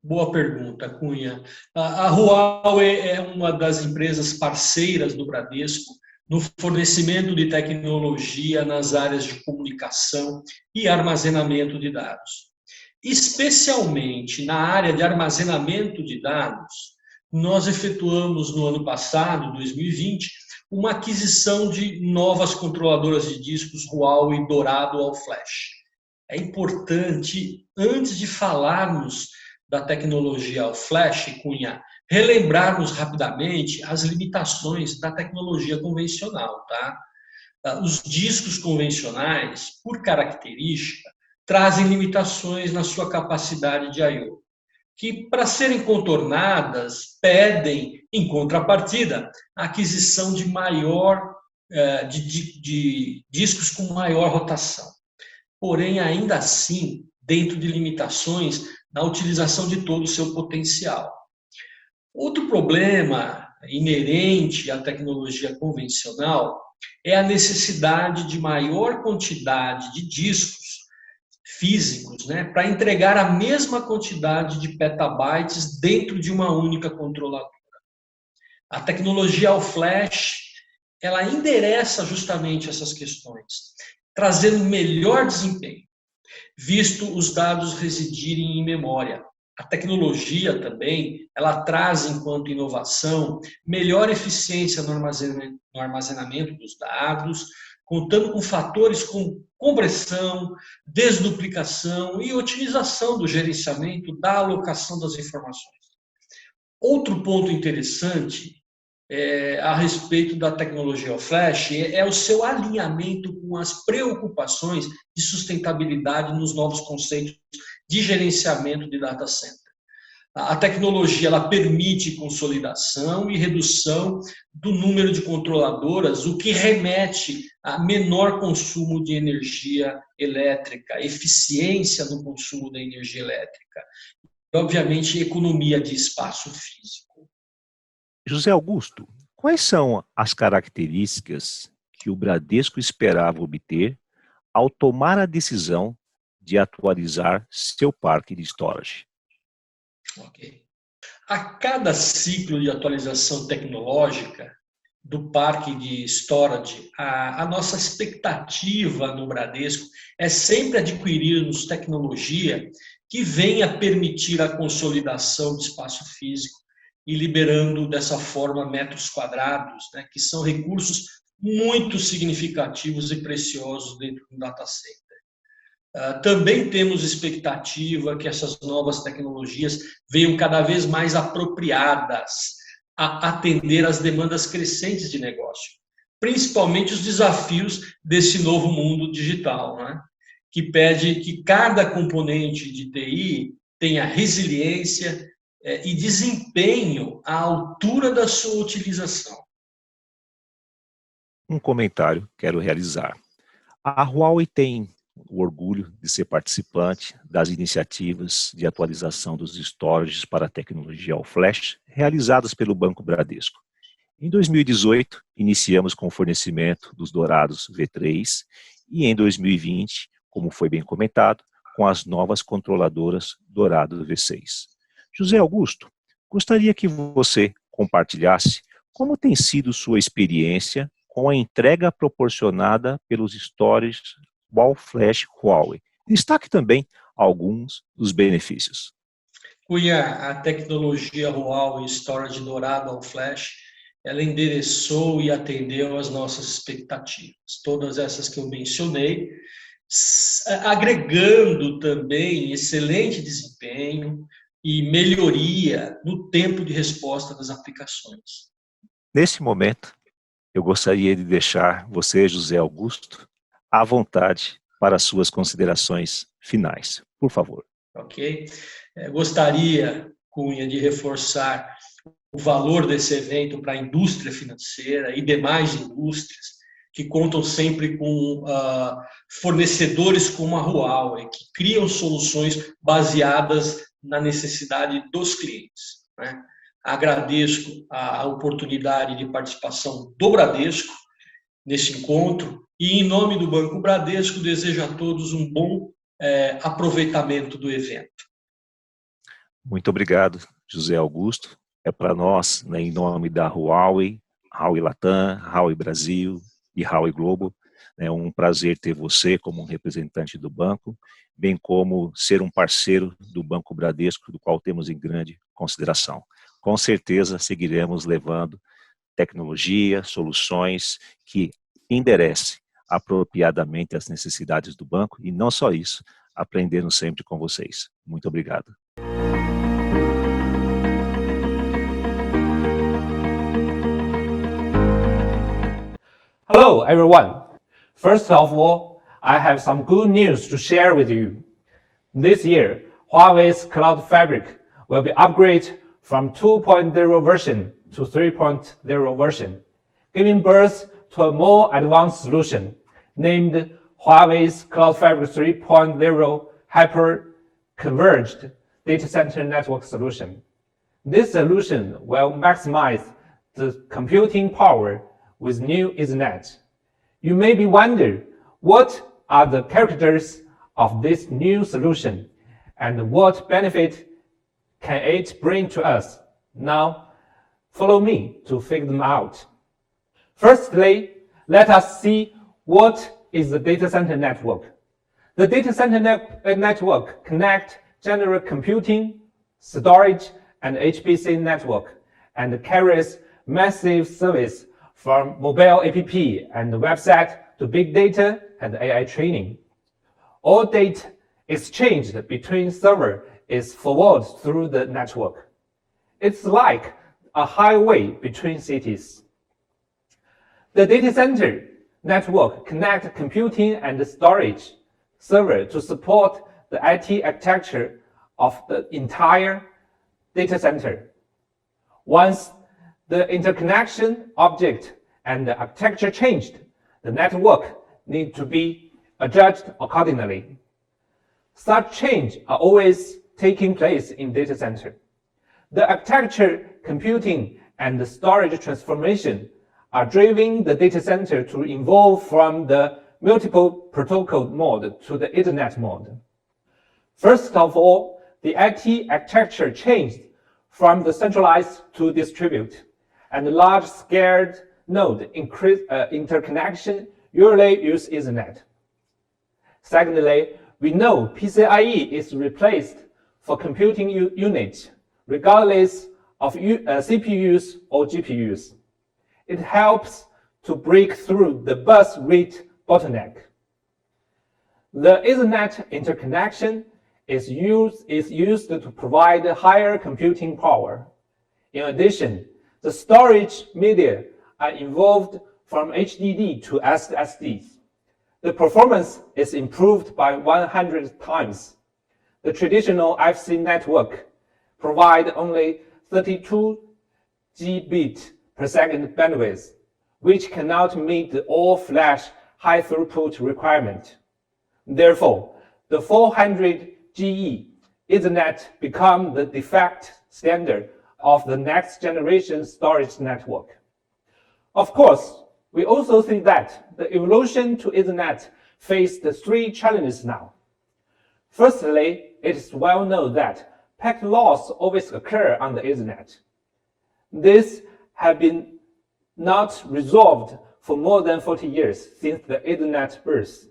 Boa pergunta, Cunha. A Huawei é uma das empresas parceiras do Bradesco no fornecimento de tecnologia nas áreas de comunicação e armazenamento de dados. Especialmente na área de armazenamento de dados, nós efetuamos no ano passado, 2020, uma aquisição de novas controladoras de discos Huawei Dourado All Flash. É importante, antes de falarmos da tecnologia All Flash, Cunha, relembrarmos rapidamente as limitações da tecnologia convencional, tá? Os discos convencionais, por característica, trazem limitações na sua capacidade de I/O, que, para serem contornadas, pedem, em contrapartida, a aquisição de discos com maior rotação. Porém, ainda assim, dentro de limitações na utilização de todo o seu potencial. Outro problema inerente à tecnologia convencional é a necessidade de maior quantidade de discos físicos, para entregar a mesma quantidade de petabytes dentro de uma única controladora. A tecnologia All Flash, ela endereça justamente essas questões, trazendo melhor desempenho, visto os dados residirem em memória. A tecnologia também, ela traz, enquanto inovação, melhor eficiência no armazenamento dos dados, contando com fatores como compressão, desduplicação e otimização do gerenciamento da alocação das informações. Outro ponto interessante a respeito da tecnologia All Flash é o seu alinhamento com as preocupações de sustentabilidade nos novos conceitos de gerenciamento de data center. A tecnologia ela permite consolidação e redução do número de controladoras, o que remete a menor consumo de energia elétrica, eficiência no consumo da energia elétrica e, obviamente, economia de espaço físico. José Augusto, quais são as características que o Bradesco esperava obter ao tomar a decisão de atualizar seu parque de storage? Okay. A cada ciclo de atualização tecnológica do parque de storage, a nossa expectativa no Bradesco é sempre adquirirmos tecnologia que venha permitir a consolidação de espaço físico e liberando dessa forma metros quadrados, que são recursos muito significativos e preciosos dentro do data center. Também temos expectativa que essas novas tecnologias venham cada vez mais apropriadas a atender às demandas crescentes de negócio, principalmente os desafios desse novo mundo digital, né? Que pede que cada componente de TI tenha resiliência e desempenho à altura da sua utilização. Um comentário quero realizar. A Huawei tem o orgulho de ser participante das iniciativas de atualização dos storages para a tecnologia All Flash realizadas pelo Banco Bradesco. Em 2018, iniciamos com o fornecimento dos dourados V3 e em 2020, como foi bem comentado, com as novas controladoras dourado V6. José Augusto, gostaria que você compartilhasse como tem sido sua experiência com a entrega proporcionada pelos storages All Flash Huawei. Destaque também alguns dos benefícios. Cunha, a tecnologia Huawei Storage Dourado All Flash, ela endereçou e atendeu às nossas expectativas. Todas essas que eu mencionei, agregando também excelente desempenho e melhoria no tempo de resposta das aplicações. Nesse momento, eu gostaria de deixar você, José Augusto, à vontade para as suas considerações finais. Por favor. Ok? Gostaria, Cunha, de reforçar o valor desse evento para a indústria financeira e demais indústrias que contam sempre com fornecedores como a Huawei, que criam soluções baseadas na necessidade dos clientes, né? Agradeço a oportunidade de participação do Bradesco nesse encontro e, em nome do Banco Bradesco, desejo a todos um bom aproveitamento do evento. Muito obrigado, José Augusto. É para nós, né, em nome da Huawei, Huawei Latam, Huawei Brasil e Huawei Global, é um prazer ter você como um representante do banco, bem como ser um parceiro do Banco Bradesco, do qual temos em grande consideração. Com certeza seguiremos levando tecnologia, soluções que enderecem apropriadamente as necessidades do banco e não só isso, aprendendo sempre com vocês. Muito obrigado. Hello, everyone. First of all, I have some good news to share with you. This year, Huawei's Cloud Fabric will be upgraded from 2.0 version to 3.0 version, giving birth to a more advanced solution named Huawei's Cloud Fabric 3.0 Hyper-Converged Data Center Network Solution. This solution will maximize the computing power with new Ethernet. You may be wondering, what are the characteristics of this new solution and what benefit can it bring to us? Now, follow me to figure them out. Firstly, let us see what is the data center network. The data center network connects general computing, storage, and HPC network and carries massive service from mobile app and website to big data and AI training. All data exchanged between servers is forwarded through the network. It's like a highway between cities. The data center network connects computing and storage server to support the IT architecture of the entire data center. Once the interconnection object and the architecture changed, the network needs to be adjusted accordingly. Such changes are always taking place in data center. The architecture, computing, and the storage transformation are driving the data center to evolve from the multiple protocol mode to the Ethernet mode. First of all, the IT architecture changed from the centralized to distributed, and large-scale node interconnection usually use Ethernet. Secondly, we know PCIe is replaced for computing units, regardless of CPUs or GPUs. It helps to break through the bus rate bottleneck. The Ethernet interconnection is used to provide higher computing power. In addition, the storage media are involved from HDD to SSDs. The performance is improved by 100 times. The traditional FC network provides only 32 Gbit per second bandwidth, which cannot meet the all-flash high throughput requirement. Therefore, the 400 GE Ethernet become the de facto standard of the next generation storage network. Of course, we also see that the evolution to Ethernet faced three challenges now. Firstly, it is well known that packet loss always occurs on the Ethernet. This has been not resolved for more than 40 years since the Ethernet birth.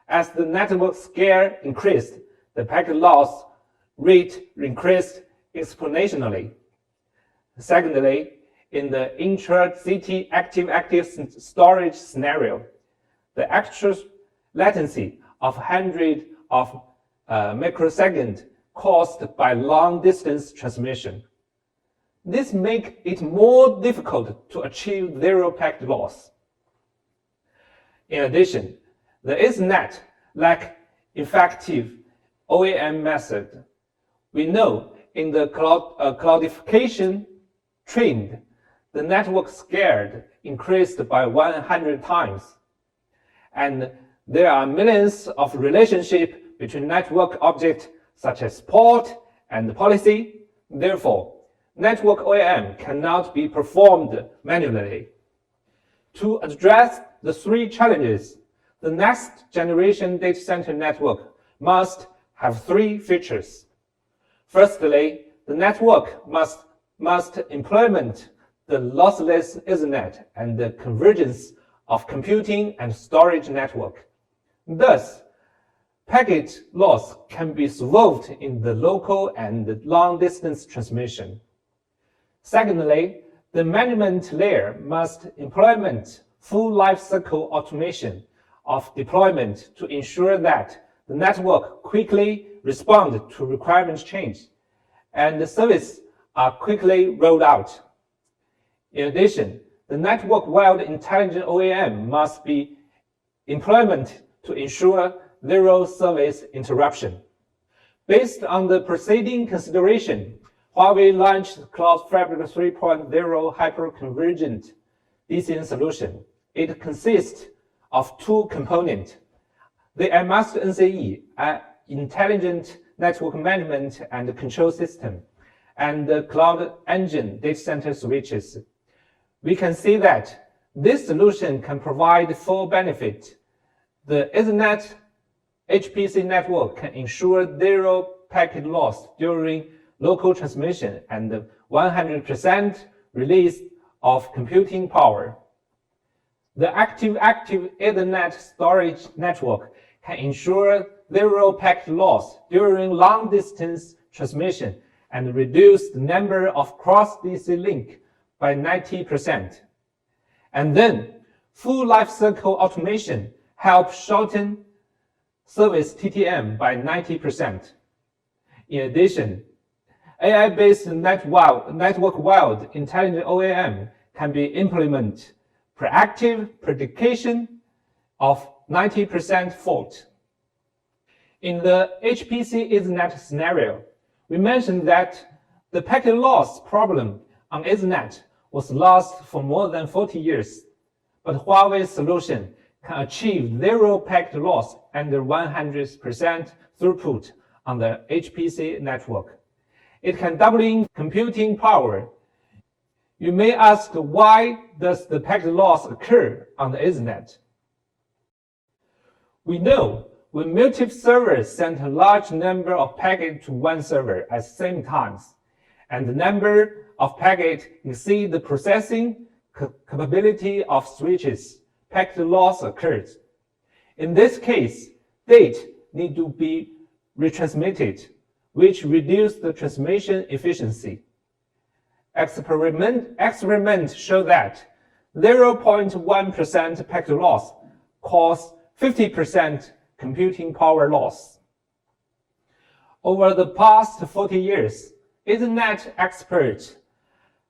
As the network scale increased, the packet loss rate increased exponentially. Secondly, in the intra-city active-active storage scenario, the actual latency of hundreds of microseconds caused by long-distance transmission. This makes it more difficult to achieve zero packet loss. In addition, the Ethernet lacks effective OAM method. We know in the cloudification trend, the network scale increased by 100 times. And there are millions of relationships between network objects such as port and policy. Therefore, network OAM cannot be performed manually. To address the three challenges, the next generation data center network must have three features. Firstly, the network must implement the lossless Ethernet and the convergence of computing and storage network. Thus, packet loss can be solved in the local and long-distance transmission. Secondly, the management layer must implement full lifecycle automation of deployment to ensure that the network quickly responds to requirements change and the services are quickly rolled out. In addition, the network-wide intelligent OAM must be implemented to ensure zero service interruption. Based on the preceding consideration, Huawei launched Cloud Fabric 3.0 hyperconvergent DCN solution. It consists of two components: the iMaster NCE, an intelligent network management and control system, and the Cloud Engine data center switches. We can see that this solution can provide full benefit. The Ethernet HPC network can ensure zero packet loss during local transmission and 100% release of computing power. The active-active Ethernet storage network can ensure zero packet loss during long-distance transmission and reduce the number of cross-DC links by 90%. And then, full lifecycle automation helps shorten service TTM by 90%. In addition, AI-based network-wide intelligent OAM can be implemented proactive prediction of 90% fault. In the HPC Ethernet scenario, we mentioned that the packet loss problem on Ethernet was lost for more than 40 years, but Huawei's solution can achieve zero packet loss and 100% throughput on the HPC network. It can double computing power. You may ask, why does the packet loss occur on the Ethernet? We know when multiple servers send a large number of packets to one server at the same time, and the number of packets exceed the processing capability of switches, packet loss occurs. In this case, data need to be retransmitted, which reduces the transmission efficiency. Experiments show that 0.1% packet loss causes 50% computing power loss. Over the past 40 years, Internet experts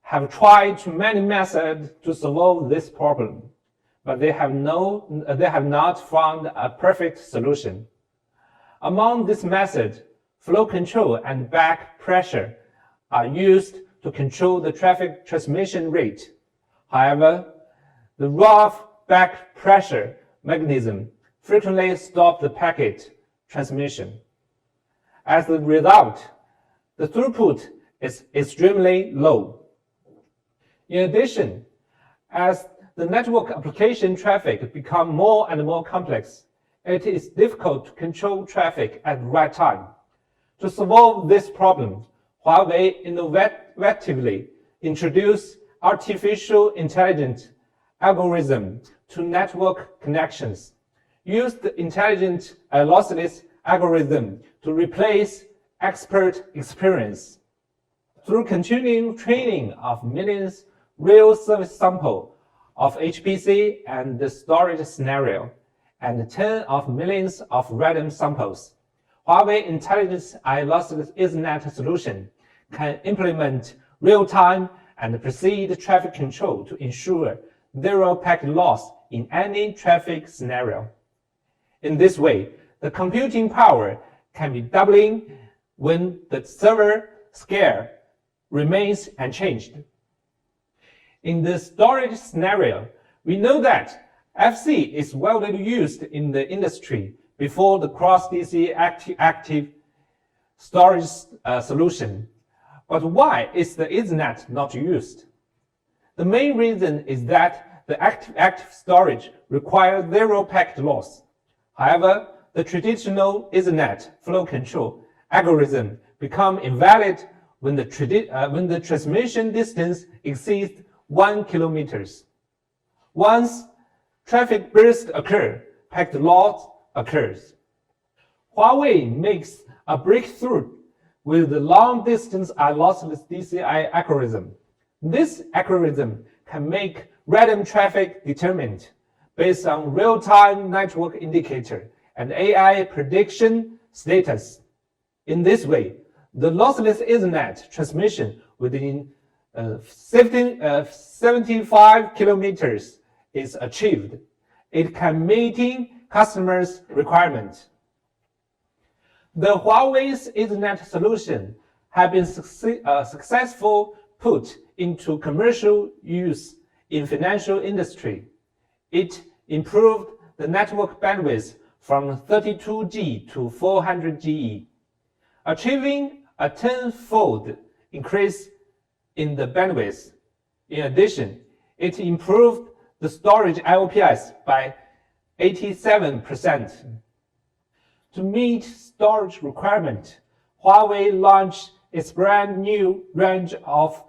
have tried many methods to solve this problem, but they have not found a perfect solution. Among these methods, flow control and back pressure are used to control the traffic transmission rate. However, the rough back pressure mechanism frequently stops the packet transmission. As a result, the throughput is extremely low. In addition, as the network application traffic becomes more and more complex, it is difficult to control traffic at the right time. To solve this problem, Huawei innovatively introduced artificial intelligence algorithm to network connections, used the intelligent lossless algorithm to replace expert experience. Through continuing training of millions real service samples of HPC and the storage scenario, and tens of millions of random samples, Huawei Intelligent Lossless Ethernet solution can implement real-time and precise traffic control to ensure zero packet loss in any traffic scenario. In this way, the computing power can be doubling when the server scale remains unchanged. In the storage scenario, we know that FC is widely used in the industry before the cross-DC active storage solution. But why is the Ethernet not used? The main reason is that the active storage requires zero packet loss. However, the traditional Ethernet flow control algorithm becomes invalid when the transmission distance exceeds 1 kilometer. Once traffic bursts occur, packet loss occurs. Huawei makes a breakthrough with the long-distance lossless DCI algorithm. This algorithm can make random traffic determined based on real-time network indicator and AI prediction status. In this way, the lossless Ethernet transmission within 75 kilometers is achieved. It can meet customers' requirements. The Huawei's Ethernet solution has been successful put into commercial use in financial industry. It improved the network bandwidth from 32G to 400G, achieving a 10-fold increase in the bandwidth. In addition, it improved the storage IOPS by 87%. To meet storage requirement, Huawei launched its brand new range of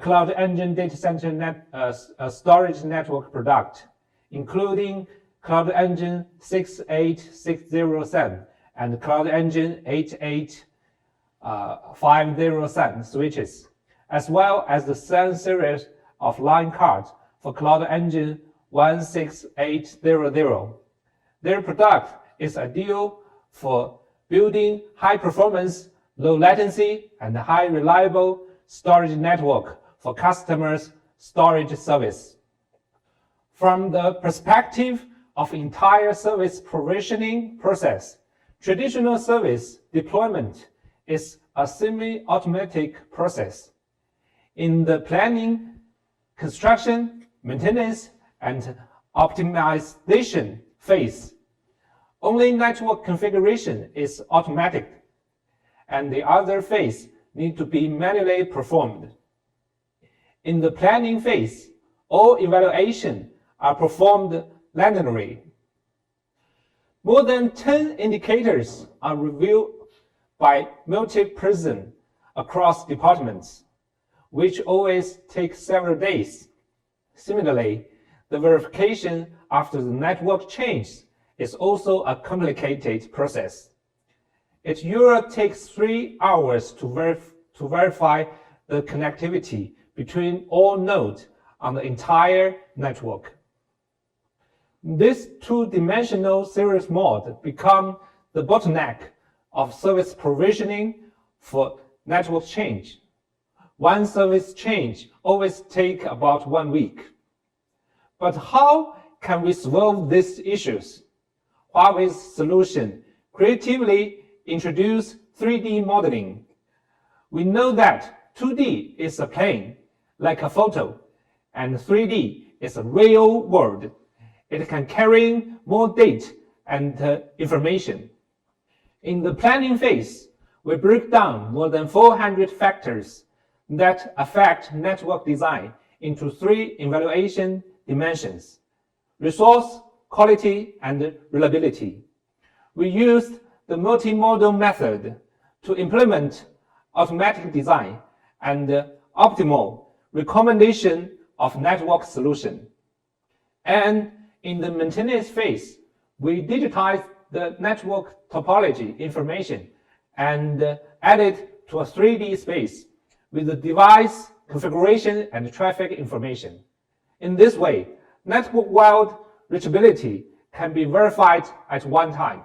Cloud Engine data center storage network product, including Cloud Engine 68607 and Cloud Engine 88507 switches, as well as the Sun series of line cards for Cloud Engine 16800. Their product is ideal for building high-performance, low-latency, and high-reliable storage network for customers' storage service. From the perspective of entire service provisioning process, traditional service deployment is a semi-automatic process. In the planning, construction, maintenance, and optimization phase, only network configuration is automatic, and the other phase needs to be manually performed. In the planning phase, all evaluations are performed manually. More than 10 indicators are reviewed by multi-person across departments, which always takes several days. Similarly, the verification after the network change is also a complicated process. It usually takes 3 hours to verify the connectivity between all nodes on the entire network. This two-dimensional series mode becomes the bottleneck of service provisioning for network change. One service change always takes about 1 week. But how can we solve these issues? Huawei's solution creatively introduced 3D modeling. We know that 2D is a plane, like a photo, and 3D is a real world. It can carry more data and information. In the planning phase, we break down more than 400 factors that affect network design into 3 evaluation dimensions: resource, quality, and reliability. We used the multimodal method to implement automatic design and optimal recommendation of network solution. And in the maintenance phase, we digitized the network topology information and added to a 3D space with the device configuration and traffic information. In this way, network-wide reachability can be verified at one time.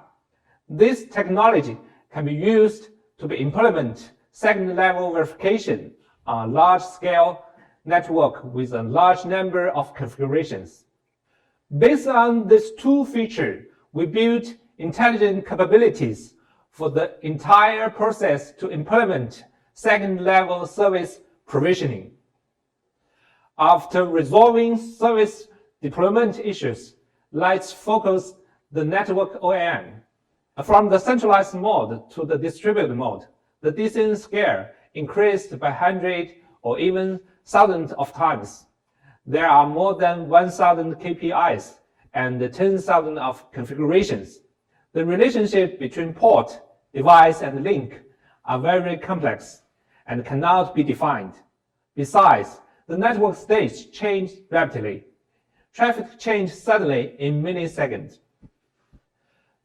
This technology can be used to implement second-level verification on a large-scale network with a large number of configurations. Based on these 2 features, we built intelligent capabilities for the entire process to implement second-level service provisioning. After resolving service deployment issues, let's focus the network OEM. From the centralized mode to the distributed mode, the decision scale increased by 100 or even thousands of times. There are more than 1,000 KPIs and 10,000 of configurations. The relationship between port, device, and link are very complex and cannot be defined. Besides, the network state changed rapidly. Traffic changed suddenly in milliseconds.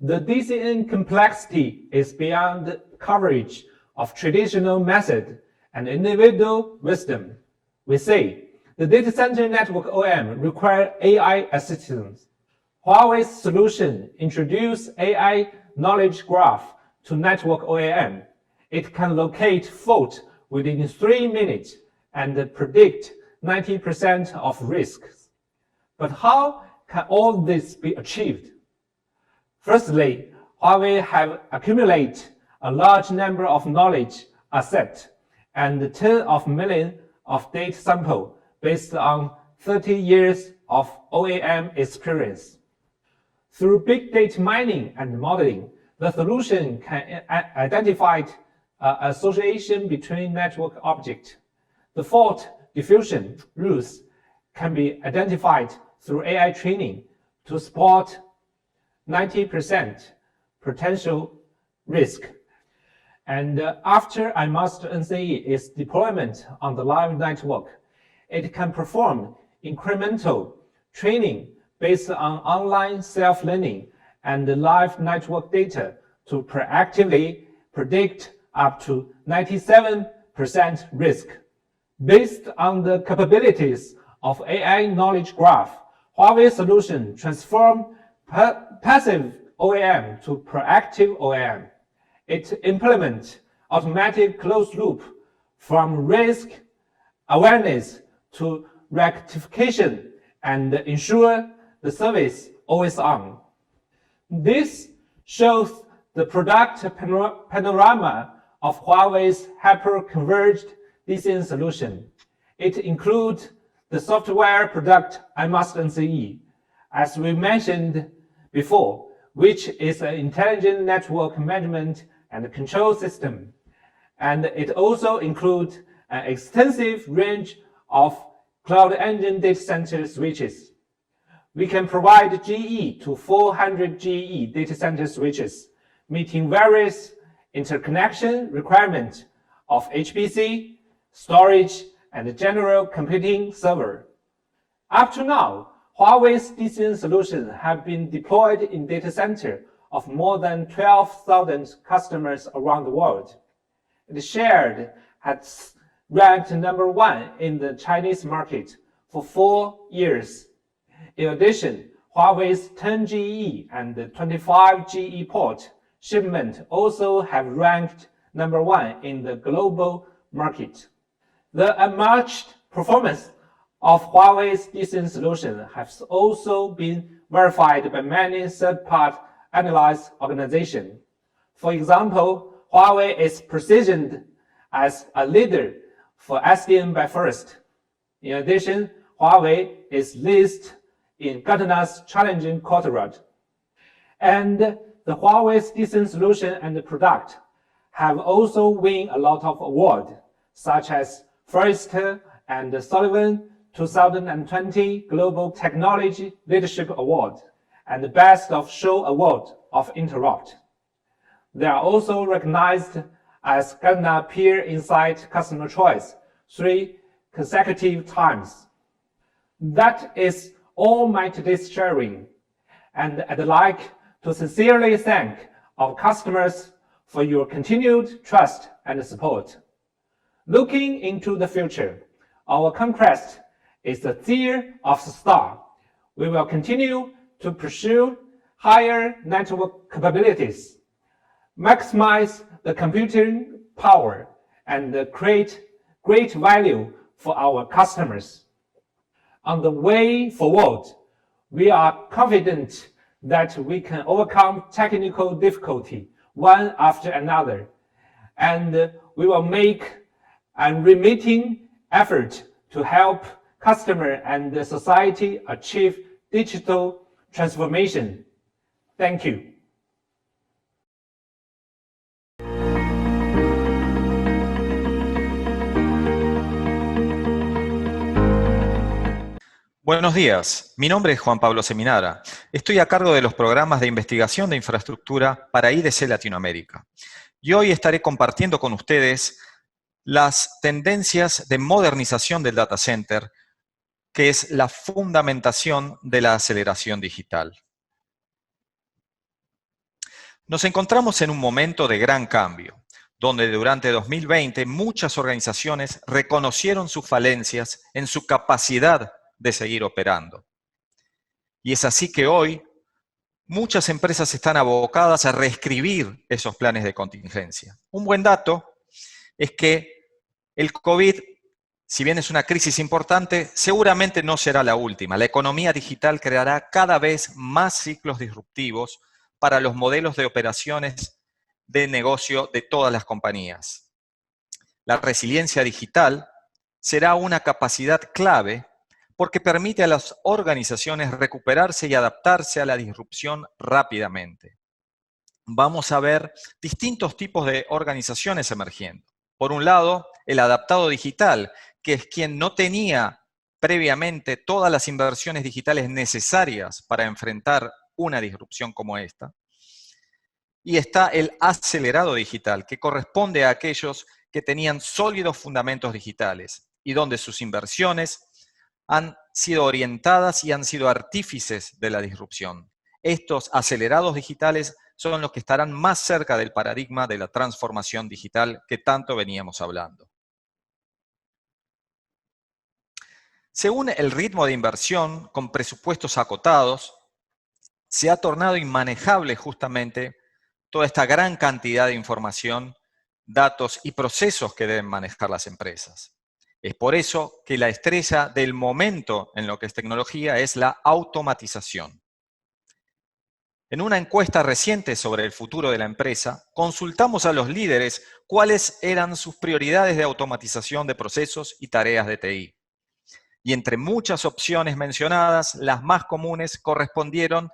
The DCN complexity is beyond the coverage of traditional method and individual wisdom. We say the data center network OEM require AI assistance. Huawei's solution introduced AI knowledge graph to network OEM. It can locate fault within 3 minutes and predict 90% of risks. But how can all this be achieved? Firstly, Huawei have accumulated a large number of knowledge assets and tens of millions of data samples based on 30 years of OEM experience. Through big data mining and modeling, the solution can identify association between network objects. The fault diffusion rules can be identified through AI training to support 90% potential risk. And after iMaster NCE is deployment on the live network, it can perform incremental training based on online self-learning and live network data to proactively predict up to 97% risk. Based on the capabilities of AI knowledge graph, Huawei solution transform passive OEM to proactive OEM. It implements automatic closed loop from risk awareness to rectification and ensure the service always on. This shows the product panorama of Huawei's hyper-converged DCN solution. It includes the software product iMaster NCE, as we mentioned before, which is an intelligent network management and control system. And it also includes an extensive range of Cloud Engine data center switches. We can provide GE to 400 GE data center switches, meeting various interconnection requirements of HPC, storage, and general computing server. Up to now, Huawei's DCN solutions have been deployed in data center of more than 12,000 customers around the world. It shared has ranked #1 in the Chinese market for 4 years. In addition, Huawei's 10 GE and 25 GE port shipment also have ranked number 1 in the global market. The unmatched performance of Huawei's DCN solution has also been verified by many third-party analysis organizations. For example, Huawei is positioned as a leader for SDN by First. In addition, Huawei is listed in Gartner's Challenging Quadrant. And the Huawei's DCN solution and product have also won a lot of awards, such as Forrester and Sullivan 2020 Global Technology Leadership Award and the Best of Show Award of Interrupt. They are also recognized as Gartner Peer Insight Customer Choice 3 consecutive times. That is all my today's sharing, and I'd like to sincerely thank our customers for your continued trust and support. Looking into the future, our conquest is the Year of the Star. We will continue to pursue higher network capabilities, maximize the computing power, and create great value for our customers. On the way forward, we are confident that we can overcome technical difficulty one after another, and we will make an unremitting effort to help customers and the society achieve digital transformation. Thank you. Buenos días, mi nombre es Juan Pablo Seminara. Estoy a cargo de los programas de investigación de infraestructura para IDC Latinoamérica. Y hoy estaré compartiendo con ustedes las tendencias de modernización del data center, que es la fundamentación de la aceleración digital. Nos encontramos en un momento de gran cambio, donde durante 2020 muchas organizaciones reconocieron sus falencias en su capacidad de seguir operando. Y es así que hoy muchas empresas están abocadas a reescribir esos planes de contingencia. Un buen dato es que el COVID, si bien es una crisis importante, seguramente no será la última. La economía digital creará cada vez más ciclos disruptivos para los modelos de operaciones de negocio de todas las compañías. La resiliencia digital será una capacidad clave porque permite a las organizaciones recuperarse y adaptarse a la disrupción rápidamente. Vamos a ver distintos tipos de organizaciones emergiendo. Por un lado, el adaptado digital, que es quien no tenía previamente todas las inversiones digitales necesarias para enfrentar una disrupción como esta. Y está el acelerado digital, que corresponde a aquellos que tenían sólidos fundamentos digitales y donde sus inversiones han sido orientadas y han sido artífices de la disrupción. Estos acelerados digitales son los que estarán más cerca del paradigma de la transformación digital que tanto veníamos hablando. Según el ritmo de inversión, con presupuestos acotados, se ha tornado inmanejable justamente toda esta gran cantidad de información, datos y procesos que deben manejar las empresas. Es por eso que la estrella del momento en lo que es tecnología es la automatización. En una encuesta reciente sobre el futuro de la empresa, consultamos a los líderes cuáles eran sus prioridades de automatización de procesos y tareas de TI. Y entre muchas opciones mencionadas, las más comunes correspondieron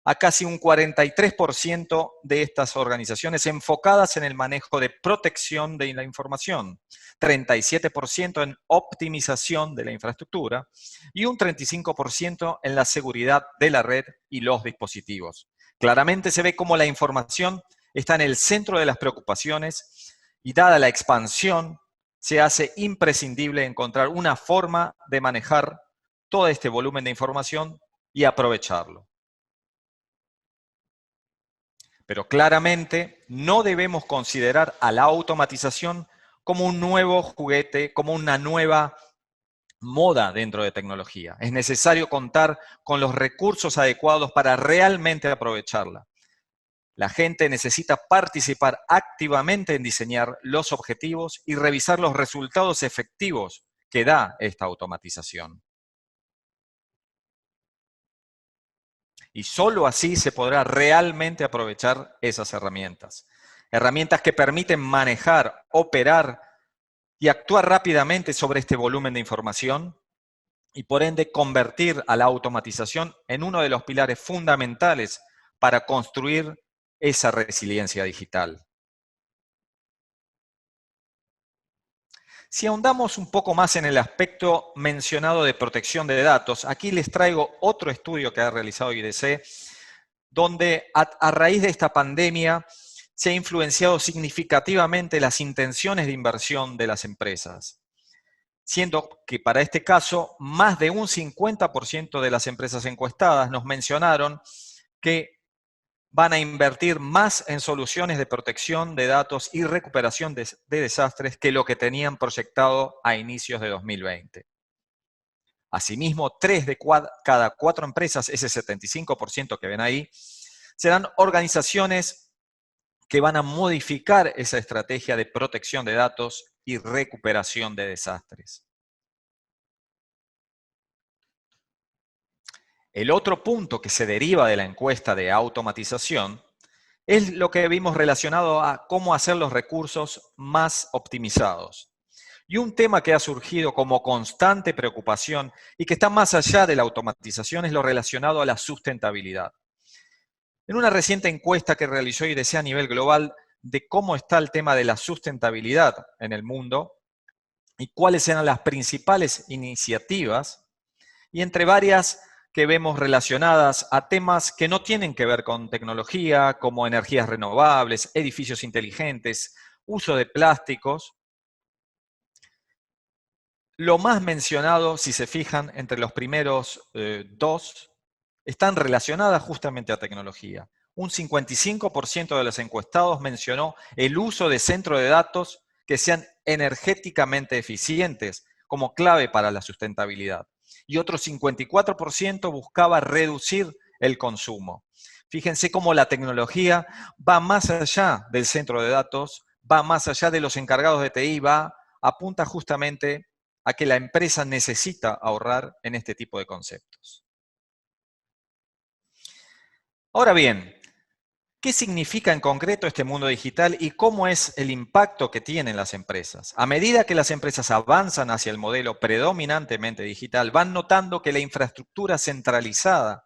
a casi un 43% de estas organizaciones enfocadas en el manejo de protección de la información, 37% en optimización de la infraestructura y un 35% en la seguridad de la red y los dispositivos. Claramente se ve cómo la información está en el centro de las preocupaciones y dada la expansión, se hace imprescindible encontrar una forma de manejar todo este volumen de información y aprovecharlo. Pero claramente no debemos considerar a la automatización como un nuevo juguete, como una nueva moda dentro de tecnología. Es necesario contar con los recursos adecuados para realmente aprovecharla. La gente necesita participar activamente en diseñar los objetivos y revisar los resultados efectivos que da esta automatización. Y solo así se podrá realmente aprovechar esas herramientas. Herramientas que permiten manejar, operar y actuar rápidamente sobre este volumen de información y por ende convertir a la automatización en uno de los pilares fundamentales para construir esa resiliencia digital. Si ahondamos un poco más en el aspecto mencionado de protección de datos, aquí les traigo otro estudio que ha realizado IDC, donde a raíz de esta pandemia se ha influenciado significativamente las intenciones de inversión de las empresas, siendo que para este caso más de un 50% de las empresas encuestadas nos mencionaron que van a invertir más en soluciones de protección de datos y recuperación de desastres que lo que tenían proyectado a inicios de 2020. Asimismo, 3 de cada 4 empresas, ese 75% que ven ahí, serán organizaciones que van a modificar esa estrategia de protección de datos y recuperación de desastres. El otro punto que se deriva de la encuesta de automatización es lo que vimos relacionado a cómo hacer los recursos más optimizados. Y un tema que ha surgido como constante preocupación y que está más allá de la automatización es lo relacionado a la sustentabilidad. En una reciente encuesta que realizó IDC a nivel global de cómo está el tema de la sustentabilidad en el mundo y cuáles eran las principales iniciativas, y entre varias que vemos relacionadas a temas que no tienen que ver con tecnología, como energías renovables, edificios inteligentes, uso de plásticos. Lo más mencionado, si se fijan, entre los primeros dos, están relacionadas justamente a tecnología. Un 55% de los encuestados mencionó el uso de centros de datos que sean energéticamente eficientes como clave para la sustentabilidad. Y otro 54% buscaba reducir el consumo. Fíjense cómo la tecnología va más allá del centro de datos, va más allá de los encargados de TI, apunta justamente a que la empresa necesita ahorrar en este tipo de conceptos. Ahora bien, ¿qué significa en concreto este mundo digital y cómo es el impacto que tienen las empresas? A medida que las empresas avanzan hacia el modelo predominantemente digital, van notando que la infraestructura centralizada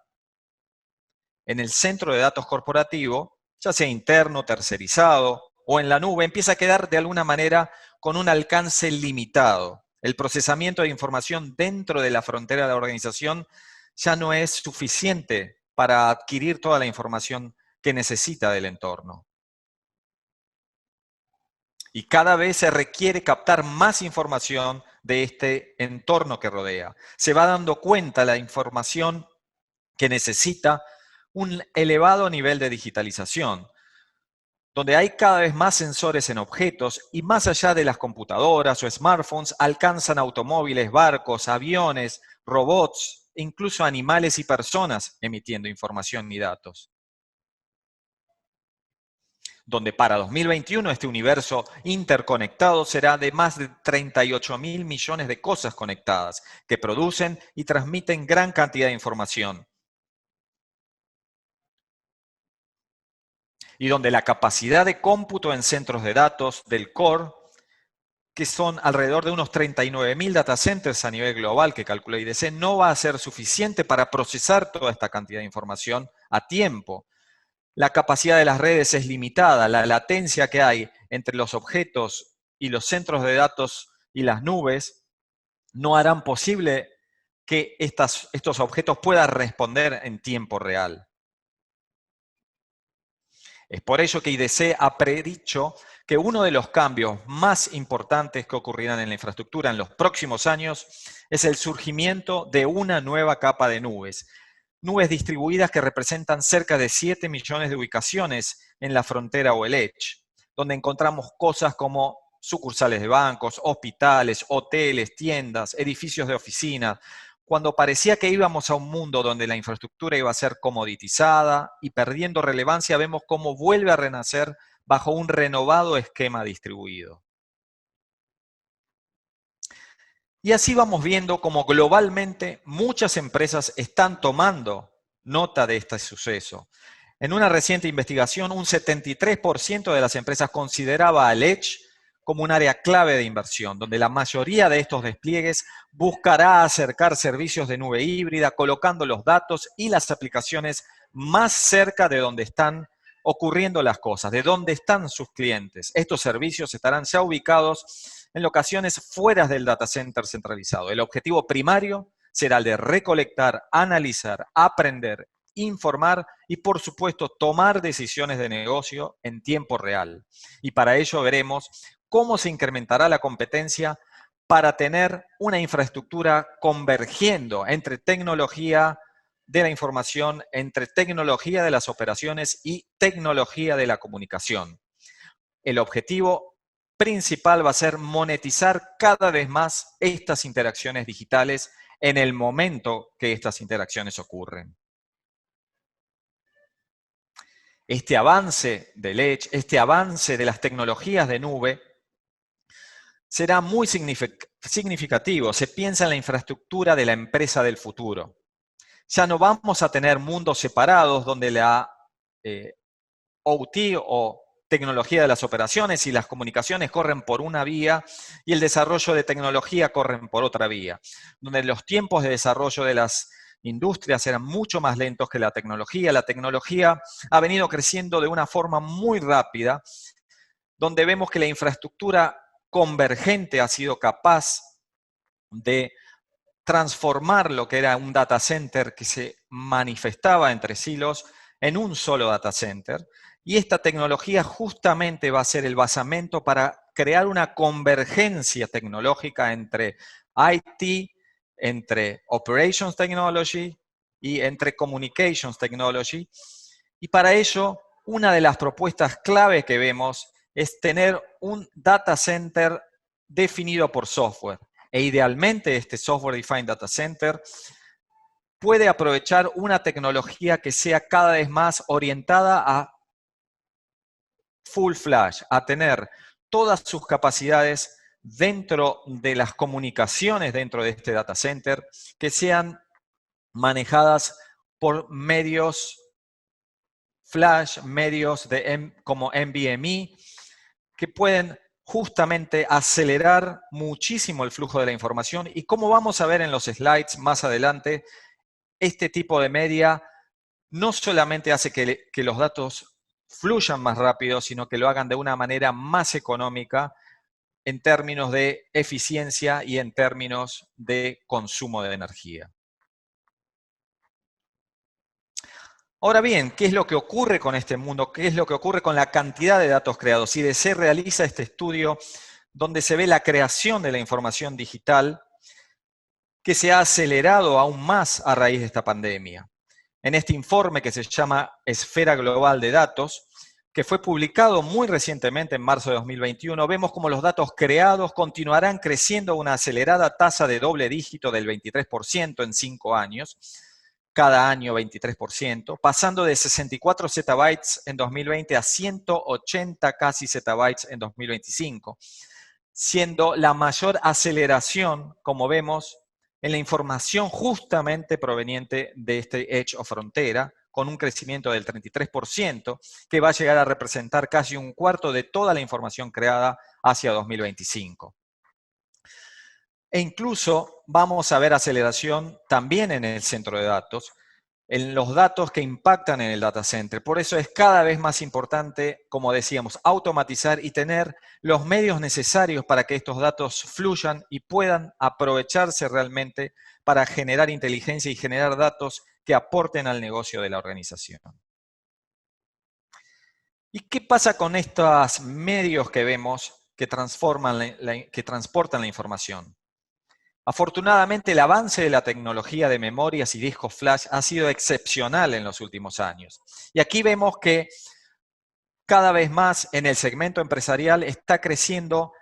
en el centro de datos corporativo, ya sea interno, tercerizado o en la nube, empieza a quedar de alguna manera con un alcance limitado. El procesamiento de información dentro de la frontera de la organización ya no es suficiente para adquirir toda la información que necesita del entorno. Y cada vez se requiere captar más información de este entorno que rodea. Se va dando cuenta la información que necesita un elevado nivel de digitalización, donde hay cada vez más sensores en objetos y más allá de las computadoras o smartphones alcanzan automóviles, barcos, aviones, robots, incluso animales y personas emitiendo información y datos. Donde para 2021 este universo interconectado será de más de 38.000 millones de cosas conectadas que producen y transmiten gran cantidad de información. Y donde la capacidad de cómputo en centros de datos del core, que son alrededor de unos 39.000 data centers a nivel global que calcula IDC, no va a ser suficiente para procesar toda esta cantidad de información a tiempo. La capacidad de las redes es limitada, la latencia que hay entre los objetos y los centros de datos y las nubes no harán posible que estos objetos puedan responder en tiempo real. Es por ello que IDC ha predicho que uno de los cambios más importantes que ocurrirán en la infraestructura en los próximos años es el surgimiento de una nueva capa de nubes. Nubes distribuidas que representan cerca de 7 millones de ubicaciones en la frontera o el edge, donde encontramos cosas como sucursales de bancos, hospitales, hoteles, tiendas, edificios de oficinas. Cuando parecía que íbamos a un mundo donde la infraestructura iba a ser comoditizada y perdiendo relevancia, vemos cómo vuelve a renacer bajo un renovado esquema distribuido. Y así vamos viendo cómo globalmente muchas empresas están tomando nota de este suceso. En una reciente investigación, un 73% de las empresas consideraba al Edge como un área clave de inversión, donde la mayoría de estos despliegues buscará acercar servicios de nube híbrida, colocando los datos y las aplicaciones más cerca de donde están ocurriendo las cosas, de donde están sus clientes. Estos servicios estarán ya ubicados en locaciones fuera del data center centralizado. El objetivo primario será el de recolectar, analizar, aprender, informar y, por supuesto, tomar decisiones de negocio en tiempo real. Y para ello veremos cómo se incrementará la competencia para tener una infraestructura convergiendo entre tecnología de la información, entre tecnología de las operaciones y tecnología de la comunicación. El objetivo principal va a ser monetizar cada vez más estas interacciones digitales en el momento que estas interacciones ocurren. Este avance del Edge, este avance de las tecnologías de nube, será muy significativo. Se piensa en la infraestructura de la empresa del futuro. Ya no vamos a tener mundos separados donde la OT o tecnología de las operaciones y las comunicaciones corren por una vía y el desarrollo de tecnología corren por otra vía, donde los tiempos de desarrollo de las industrias eran mucho más lentos que la tecnología. La tecnología ha venido creciendo de una forma muy rápida, donde vemos que la infraestructura convergente ha sido capaz de transformar lo que era un data center que se manifestaba entre silos en un solo data center. Y esta tecnología justamente va a ser el basamento para crear una convergencia tecnológica entre IT, entre Operations Technology y entre Communications Technology. Y para ello, una de las propuestas clave que vemos es tener un data center definido por software. E idealmente este Software Defined Data Center puede aprovechar una tecnología que sea cada vez más orientada a full flash, a tener todas sus capacidades dentro de las comunicaciones dentro de este data center, que sean manejadas por medios flash, medios como NVMe, que pueden justamente acelerar muchísimo el flujo de la información. Y como vamos a ver en los slides más adelante, este tipo de media no solamente hace que los datos fluyan más rápido, sino que lo hagan de una manera más económica en términos de eficiencia y en términos de consumo de energía. Ahora bien, ¿qué es lo que ocurre con este mundo? ¿Qué es lo que ocurre con la cantidad de datos creados? IDC realiza este estudio donde se ve la creación de la información digital que se ha acelerado aún más a raíz de esta pandemia. En este informe que se llama Esfera Global de Datos, que fue publicado muy recientemente en marzo de 2021, vemos cómo los datos creados continuarán creciendo a una acelerada tasa de doble dígito del 23% en 5 años, cada año 23%, pasando de 64 zettabytes en 2020 a 180 casi zettabytes en 2025, siendo la mayor aceleración, como vemos, en la información justamente proveniente de este Edge o frontera, con un crecimiento del 33%, que va a llegar a representar casi un cuarto de toda la información creada hacia 2025. E incluso vamos a ver aceleración también en el centro de datos, en los datos que impactan en el data center. Por eso es cada vez más importante, como decíamos, automatizar y tener los medios necesarios para que estos datos fluyan y puedan aprovecharse realmente para generar inteligencia y generar datos que aporten al negocio de la organización. ¿Y qué pasa con estos medios que vemos que transportan la información? Afortunadamente, el avance de la tecnología de memorias y discos flash ha sido excepcional en los últimos años. Y aquí vemos que cada vez más en el segmento empresarial está creciendo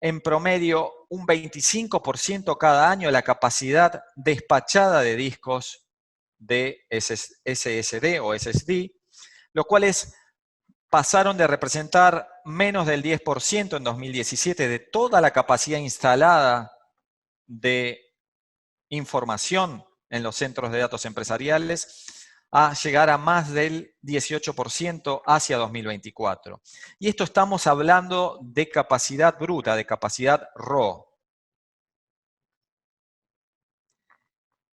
en promedio un 25% cada año la capacidad despachada de discos de SSD o SSD, los cuales pasaron de representar menos del 10% en 2017 de toda la capacidad instalada de información en los centros de datos empresariales a llegar a más del 18% hacia 2024. Y esto estamos hablando de capacidad bruta, de capacidad raw.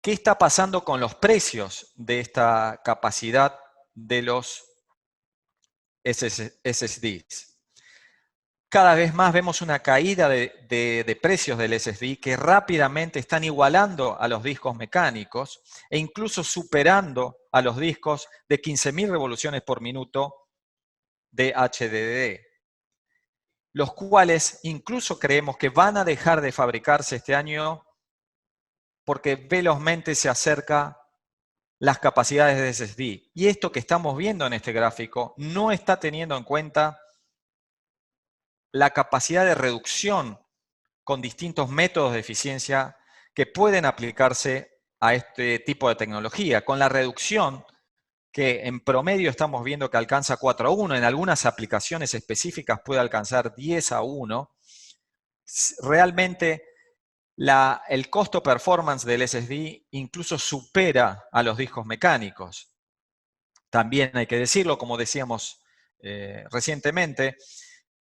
¿Qué está pasando con los precios de esta capacidad de los SSDs? Cada vez más vemos una caída de precios del SSD que rápidamente están igualando a los discos mecánicos e incluso superando a los discos de 15.000 revoluciones por minuto de HDD, los cuales incluso creemos que van a dejar de fabricarse este año porque velozmente se acerca las capacidades de SSD. Y esto que estamos viendo en este gráfico no está teniendo en cuenta la capacidad de reducción con distintos métodos de eficiencia que pueden aplicarse a este tipo de tecnología. Con la reducción que en promedio estamos viendo que alcanza 4:1, en algunas aplicaciones específicas puede alcanzar 10:1, realmente el costo performance del SSD incluso supera a los discos mecánicos. También hay que decirlo, como decíamos recientemente,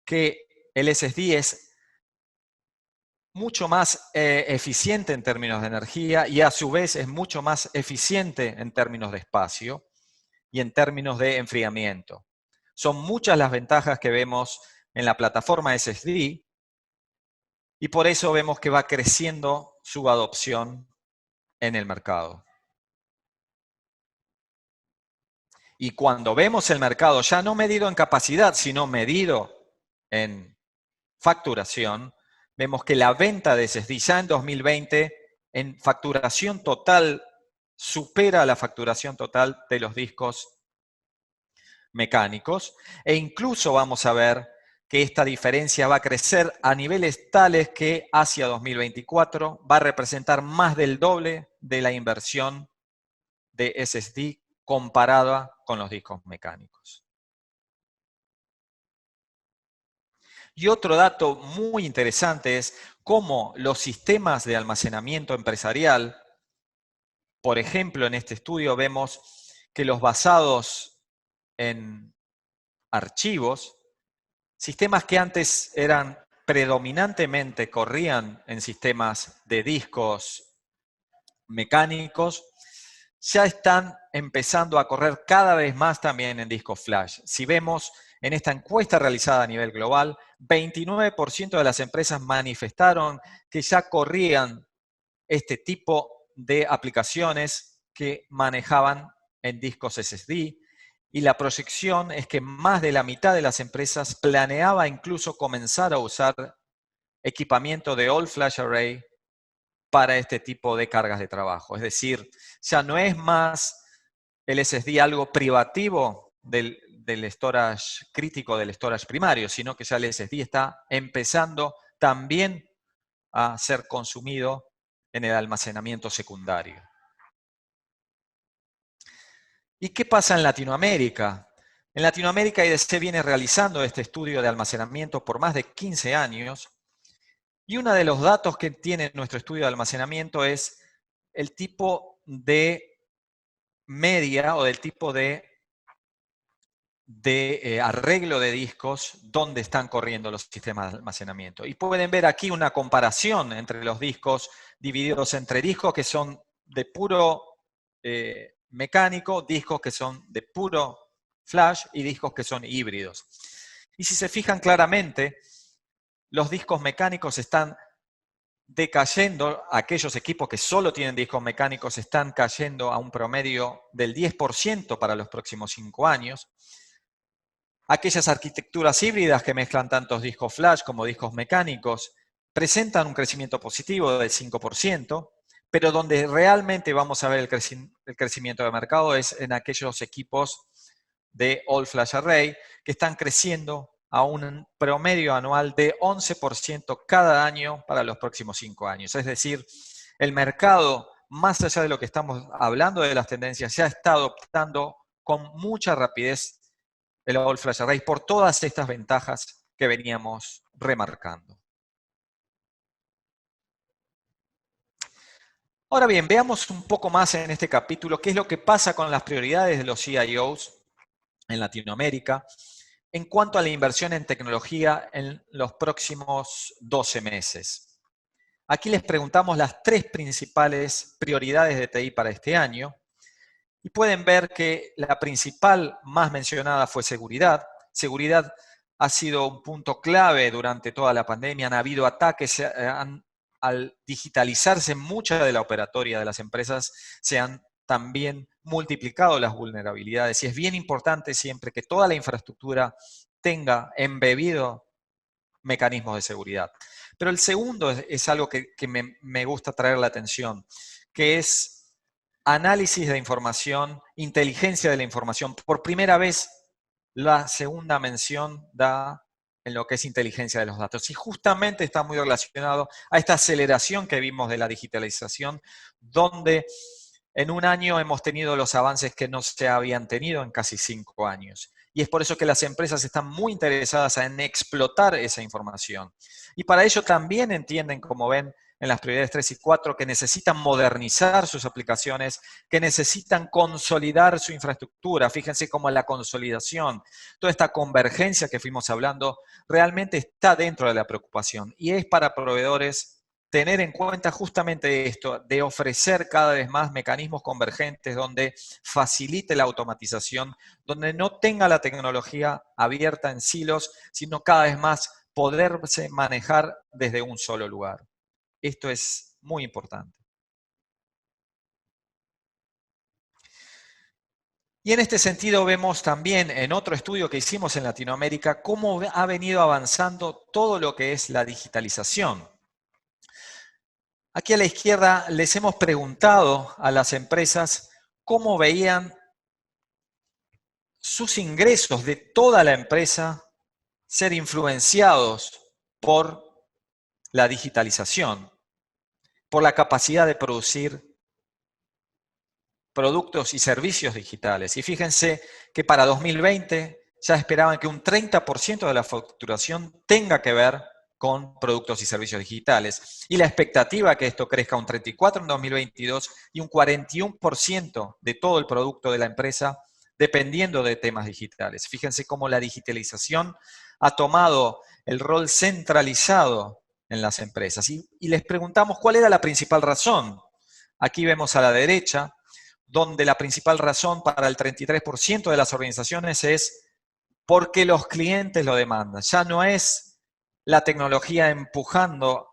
que el SSD es mucho más eficiente en términos de energía y a su vez es mucho más eficiente en términos de espacio y en términos de enfriamiento. Son muchas las ventajas que vemos en la plataforma SSD y por eso vemos que va creciendo su adopción en el mercado. Y cuando vemos el mercado ya no medido en capacidad, sino medido en facturación, vemos que la venta de SSD ya en 2020 en facturación total supera la facturación total de los discos mecánicos e incluso vamos a ver que esta diferencia va a crecer a niveles tales que hacia 2024 va a representar más del doble de la inversión de SSD comparada con los discos mecánicos. Y otro dato muy interesante es cómo los sistemas de almacenamiento empresarial, por ejemplo, en este estudio vemos que los basados en archivos, sistemas que antes eran predominantemente corrían en sistemas de discos mecánicos, ya están empezando a correr cada vez más también en discos flash. Si vemos en esta encuesta realizada a nivel global, 29% de las empresas manifestaron que ya corrían este tipo de aplicaciones que manejaban en discos SSD y la proyección es que más de la mitad de las empresas planeaba incluso comenzar a usar equipamiento de All Flash Array para este tipo de cargas de trabajo. Es decir, ya no es más el SSD algo privativo del storage crítico, del storage primario, sino que ya el SSD está empezando también a ser consumido en el almacenamiento secundario. ¿Y qué pasa en Latinoamérica? En Latinoamérica IDC viene realizando este estudio de almacenamiento por más de 15 años y uno de los datos que tiene nuestro estudio de almacenamiento es el tipo de media o del tipo de arreglo de discos donde están corriendo los sistemas de almacenamiento. Y pueden ver aquí una comparación entre los discos divididos entre discos que son de puro mecánico, discos que son de puro flash y discos que son híbridos. Y si se fijan claramente, los discos mecánicos están decayendo, aquellos equipos que solo tienen discos mecánicos están cayendo a un promedio del 10% para los próximos 5 años. Aquellas arquitecturas híbridas que mezclan tantos discos flash como discos mecánicos presentan un crecimiento positivo del 5%, pero donde realmente vamos a ver el crecimiento de mercado es en aquellos equipos de All Flash Array que están creciendo a un promedio anual de 11% cada año para los próximos 5 años. Es decir, el mercado, más allá de lo que estamos hablando de las tendencias, ya está adoptando con mucha rapidez el All Flash Array por todas estas ventajas que veníamos remarcando. Ahora bien, veamos un poco más en este capítulo qué es lo que pasa con las prioridades de los CIOs en Latinoamérica en cuanto a la inversión en tecnología en los próximos 12 meses. Aquí les preguntamos las 3 principales prioridades de TI para este año y pueden ver que la principal más mencionada fue seguridad. Seguridad ha sido un punto clave durante toda la pandemia. Han habido ataques, al digitalizarse mucha de la operatoria de las empresas, se han también multiplicado las vulnerabilidades. Y es bien importante siempre que toda la infraestructura tenga embebido mecanismos de seguridad. Pero el segundo es algo que me gusta traer la atención, que es análisis de información, inteligencia de la información. Por primera vez, la segunda mención da en lo que es inteligencia de los datos. Y justamente está muy relacionado a esta aceleración que vimos de la digitalización, donde en un año hemos tenido los avances que no se habían tenido en casi 5 años. Y es por eso que las empresas están muy interesadas en explotar esa información. Y para ello también entienden, como ven en las prioridades 3 y 4, que necesitan modernizar sus aplicaciones, que necesitan consolidar su infraestructura. Fíjense cómo la consolidación, toda esta convergencia que fuimos hablando, realmente está dentro de la preocupación. Y es para proveedores tener en cuenta justamente esto, de ofrecer cada vez más mecanismos convergentes donde facilite la automatización, donde no tenga la tecnología abierta en silos, sino cada vez más poderse manejar desde un solo lugar. Esto es muy importante. Y en este sentido vemos también en otro estudio que hicimos en Latinoamérica cómo ha venido avanzando todo lo que es la digitalización. Aquí a la izquierda les hemos preguntado a las empresas cómo veían sus ingresos de toda la empresa ser influenciados por la digitalización, por la capacidad de producir productos y servicios digitales. Y fíjense que para 2020 ya esperaban que un 30% de la facturación tenga que ver con productos y servicios digitales. Y la expectativa es que esto crezca un 34% en 2022 y un 41% de todo el producto de la empresa dependiendo de temas digitales. Fíjense cómo la digitalización ha tomado el rol centralizado en las empresas. Y les preguntamos cuál era la principal razón. Aquí vemos a la derecha, donde la principal razón para el 33% de las organizaciones es porque los clientes lo demandan. Ya no es la tecnología empujando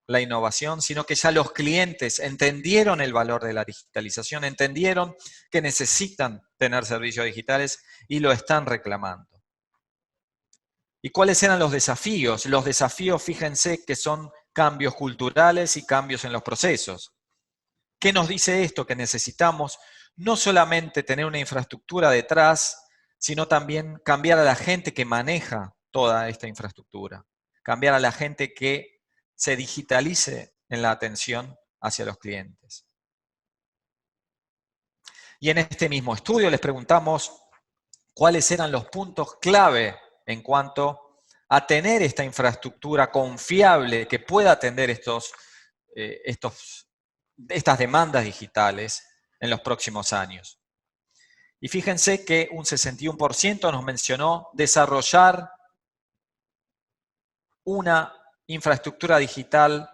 la innovación, sino que ya los clientes entendieron el valor de la digitalización, entendieron que necesitan tener servicios digitales y lo están reclamando. ¿Y cuáles eran los desafíos? Los desafíos, fíjense, que son cambios culturales y cambios en los procesos. ¿Qué nos dice esto? Que necesitamos no solamente tener una infraestructura detrás, sino también cambiar a la gente que maneja toda esta infraestructura, cambiar a la gente que se digitalice en la atención hacia los clientes. Y en este mismo estudio les preguntamos cuáles eran los puntos clave en cuanto a tener esta infraestructura confiable que pueda atender estas demandas digitales en los próximos años. Y fíjense que un 61% nos mencionó desarrollar una infraestructura digital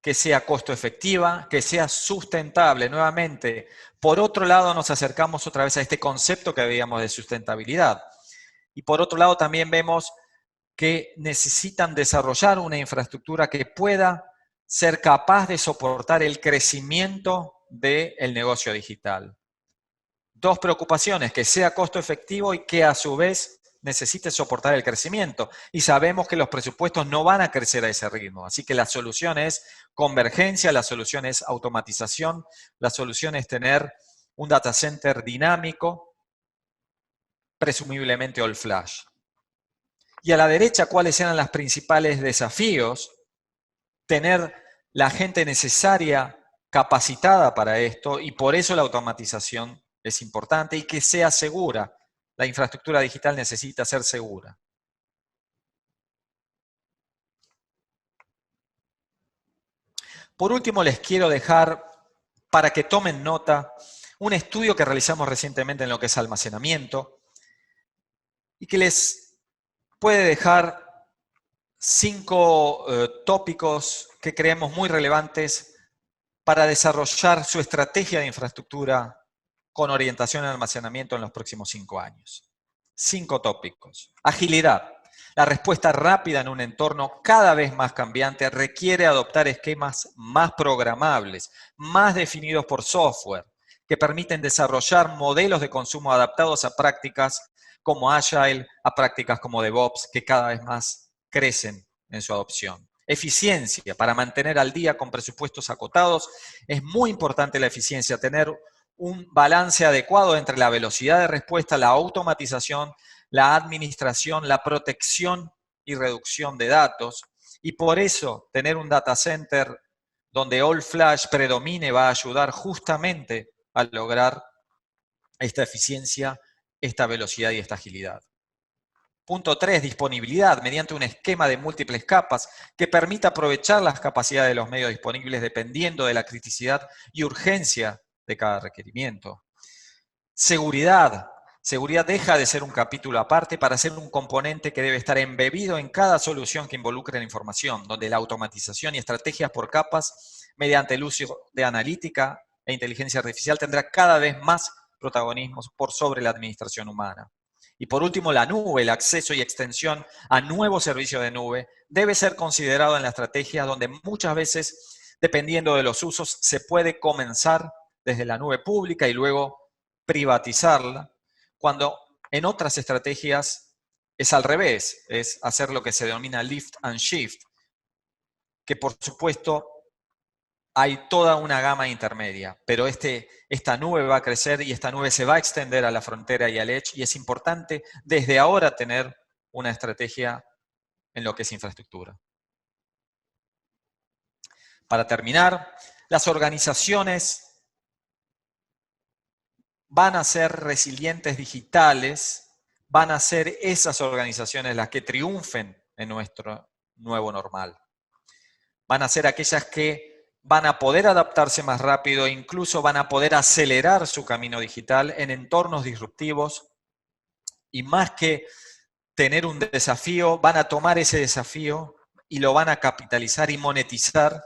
que sea costo efectiva, que sea sustentable. Nuevamente, por otro lado nos acercamos otra vez a este concepto que veíamos de sustentabilidad. Y por otro lado también vemos que necesitan desarrollar una infraestructura que pueda ser capaz de soportar el crecimiento del negocio digital. 2 preocupaciones, que sea costo efectivo y que a su vez necesite soportar el crecimiento. Y sabemos que los presupuestos no van a crecer a ese ritmo. Así que la solución es convergencia, la solución es automatización, la solución es tener un data center dinámico, presumiblemente all flash. Y a la derecha, cuáles eran los principales desafíos. Tener la gente necesaria, capacitada para esto, y por eso la automatización es importante y que sea segura. La infraestructura digital necesita ser segura. Por último, les quiero dejar, para que tomen nota, un estudio que realizamos recientemente en lo que es almacenamiento y que les puede dejar 5 tópicos que creemos muy relevantes para desarrollar su estrategia de infraestructura con orientación en almacenamiento en los próximos 5 años. 5 tópicos. Agilidad. La respuesta rápida en un entorno cada vez más cambiante requiere adoptar esquemas más programables, más definidos por software, que permiten desarrollar modelos de consumo adaptados a prácticas como Agile, a prácticas como DevOps, que cada vez más crecen en su adopción. Eficiencia. Para mantener al día con presupuestos acotados, es muy importante la eficiencia, tener un balance adecuado entre la velocidad de respuesta, la automatización, la administración, la protección y reducción de datos. Y por eso tener un data center donde all flash predomine va a ayudar justamente a lograr esta eficiencia, esta velocidad y esta agilidad. Punto 3, disponibilidad, mediante un esquema de múltiples capas que permita aprovechar las capacidades de los medios disponibles dependiendo de la criticidad y urgencia de cada requerimiento. Seguridad. Seguridad deja de ser un capítulo aparte para ser un componente que debe estar embebido en cada solución que involucre la información, donde la automatización y estrategias por capas, mediante el uso de analítica e inteligencia artificial, tendrá cada vez más protagonismo por sobre la administración humana. Y por último, la nube, el acceso y extensión a nuevos servicios de nube, debe ser considerado en la estrategia donde muchas veces, dependiendo de los usos, se puede comenzar desde la nube pública y luego privatizarla, cuando en otras estrategias es al revés, es hacer lo que se denomina lift and shift, que por supuesto hay toda una gama intermedia, pero esta nube va a crecer y esta nube se va a extender a la frontera y al edge, y es importante desde ahora tener una estrategia en lo que es infraestructura. Para terminar, las organizaciones van a ser resilientes digitales, van a ser esas organizaciones las que triunfen en nuestro nuevo normal. Van a ser aquellas que van a poder adaptarse más rápido, incluso van a poder acelerar su camino digital en entornos disruptivos y más que tener un desafío, van a tomar ese desafío y lo van a capitalizar y monetizar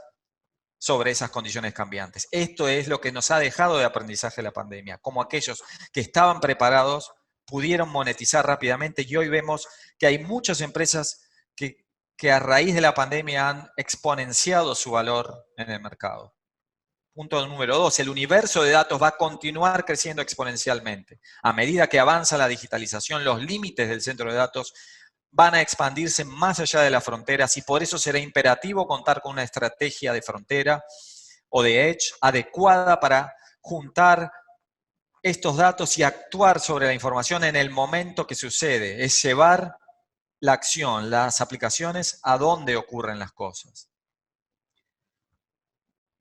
sobre esas condiciones cambiantes. Esto es lo que nos ha dejado de aprendizaje la pandemia, como aquellos que estaban preparados pudieron monetizar rápidamente y hoy vemos que hay muchas empresas que a raíz de la pandemia han exponenciado su valor en el mercado. Punto número 2, el universo de datos va a continuar creciendo exponencialmente. A medida que avanza la digitalización, los límites del centro de datos van a expandirse más allá de las fronteras y por eso será imperativo contar con una estrategia de frontera o de edge adecuada para juntar estos datos y actuar sobre la información en el momento que sucede. Es llevar la acción, las aplicaciones a donde ocurren las cosas.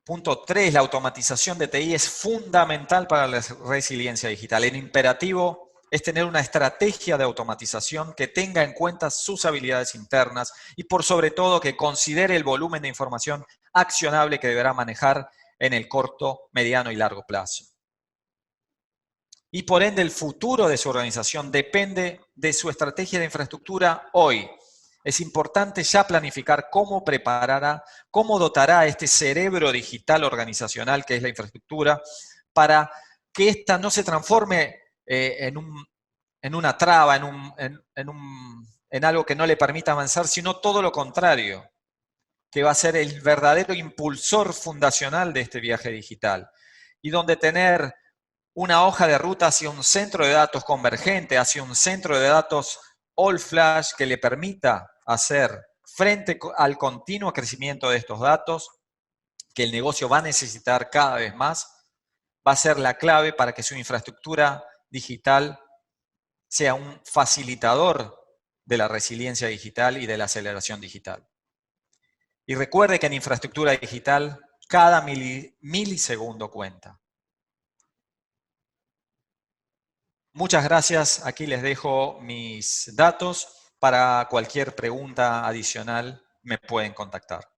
Punto 3, la automatización de TI es fundamental para la resiliencia digital. El imperativo es tener una estrategia de automatización que tenga en cuenta sus habilidades internas y por sobre todo que considere el volumen de información accionable que deberá manejar en el corto, mediano y largo plazo. Y por ende el futuro de su organización depende de su estrategia de infraestructura hoy. Es importante ya planificar cómo preparará, cómo dotará este cerebro digital organizacional que es la infraestructura para que ésta no se transforme en una traba, en algo que no le permita avanzar, sino todo lo contrario, que va a ser el verdadero impulsor fundacional de este viaje digital. Y donde tener una hoja de ruta hacia un centro de datos convergente, hacia un centro de datos all flash que le permita hacer frente al continuo crecimiento de estos datos, que el negocio va a necesitar cada vez más, va a ser la clave para que su infraestructura digital sea un facilitador de la resiliencia digital y de la aceleración digital. Y recuerde que en infraestructura digital, cada milisegundo cuenta. Muchas gracias. Aquí les dejo mis datos. Para cualquier pregunta adicional me pueden contactar.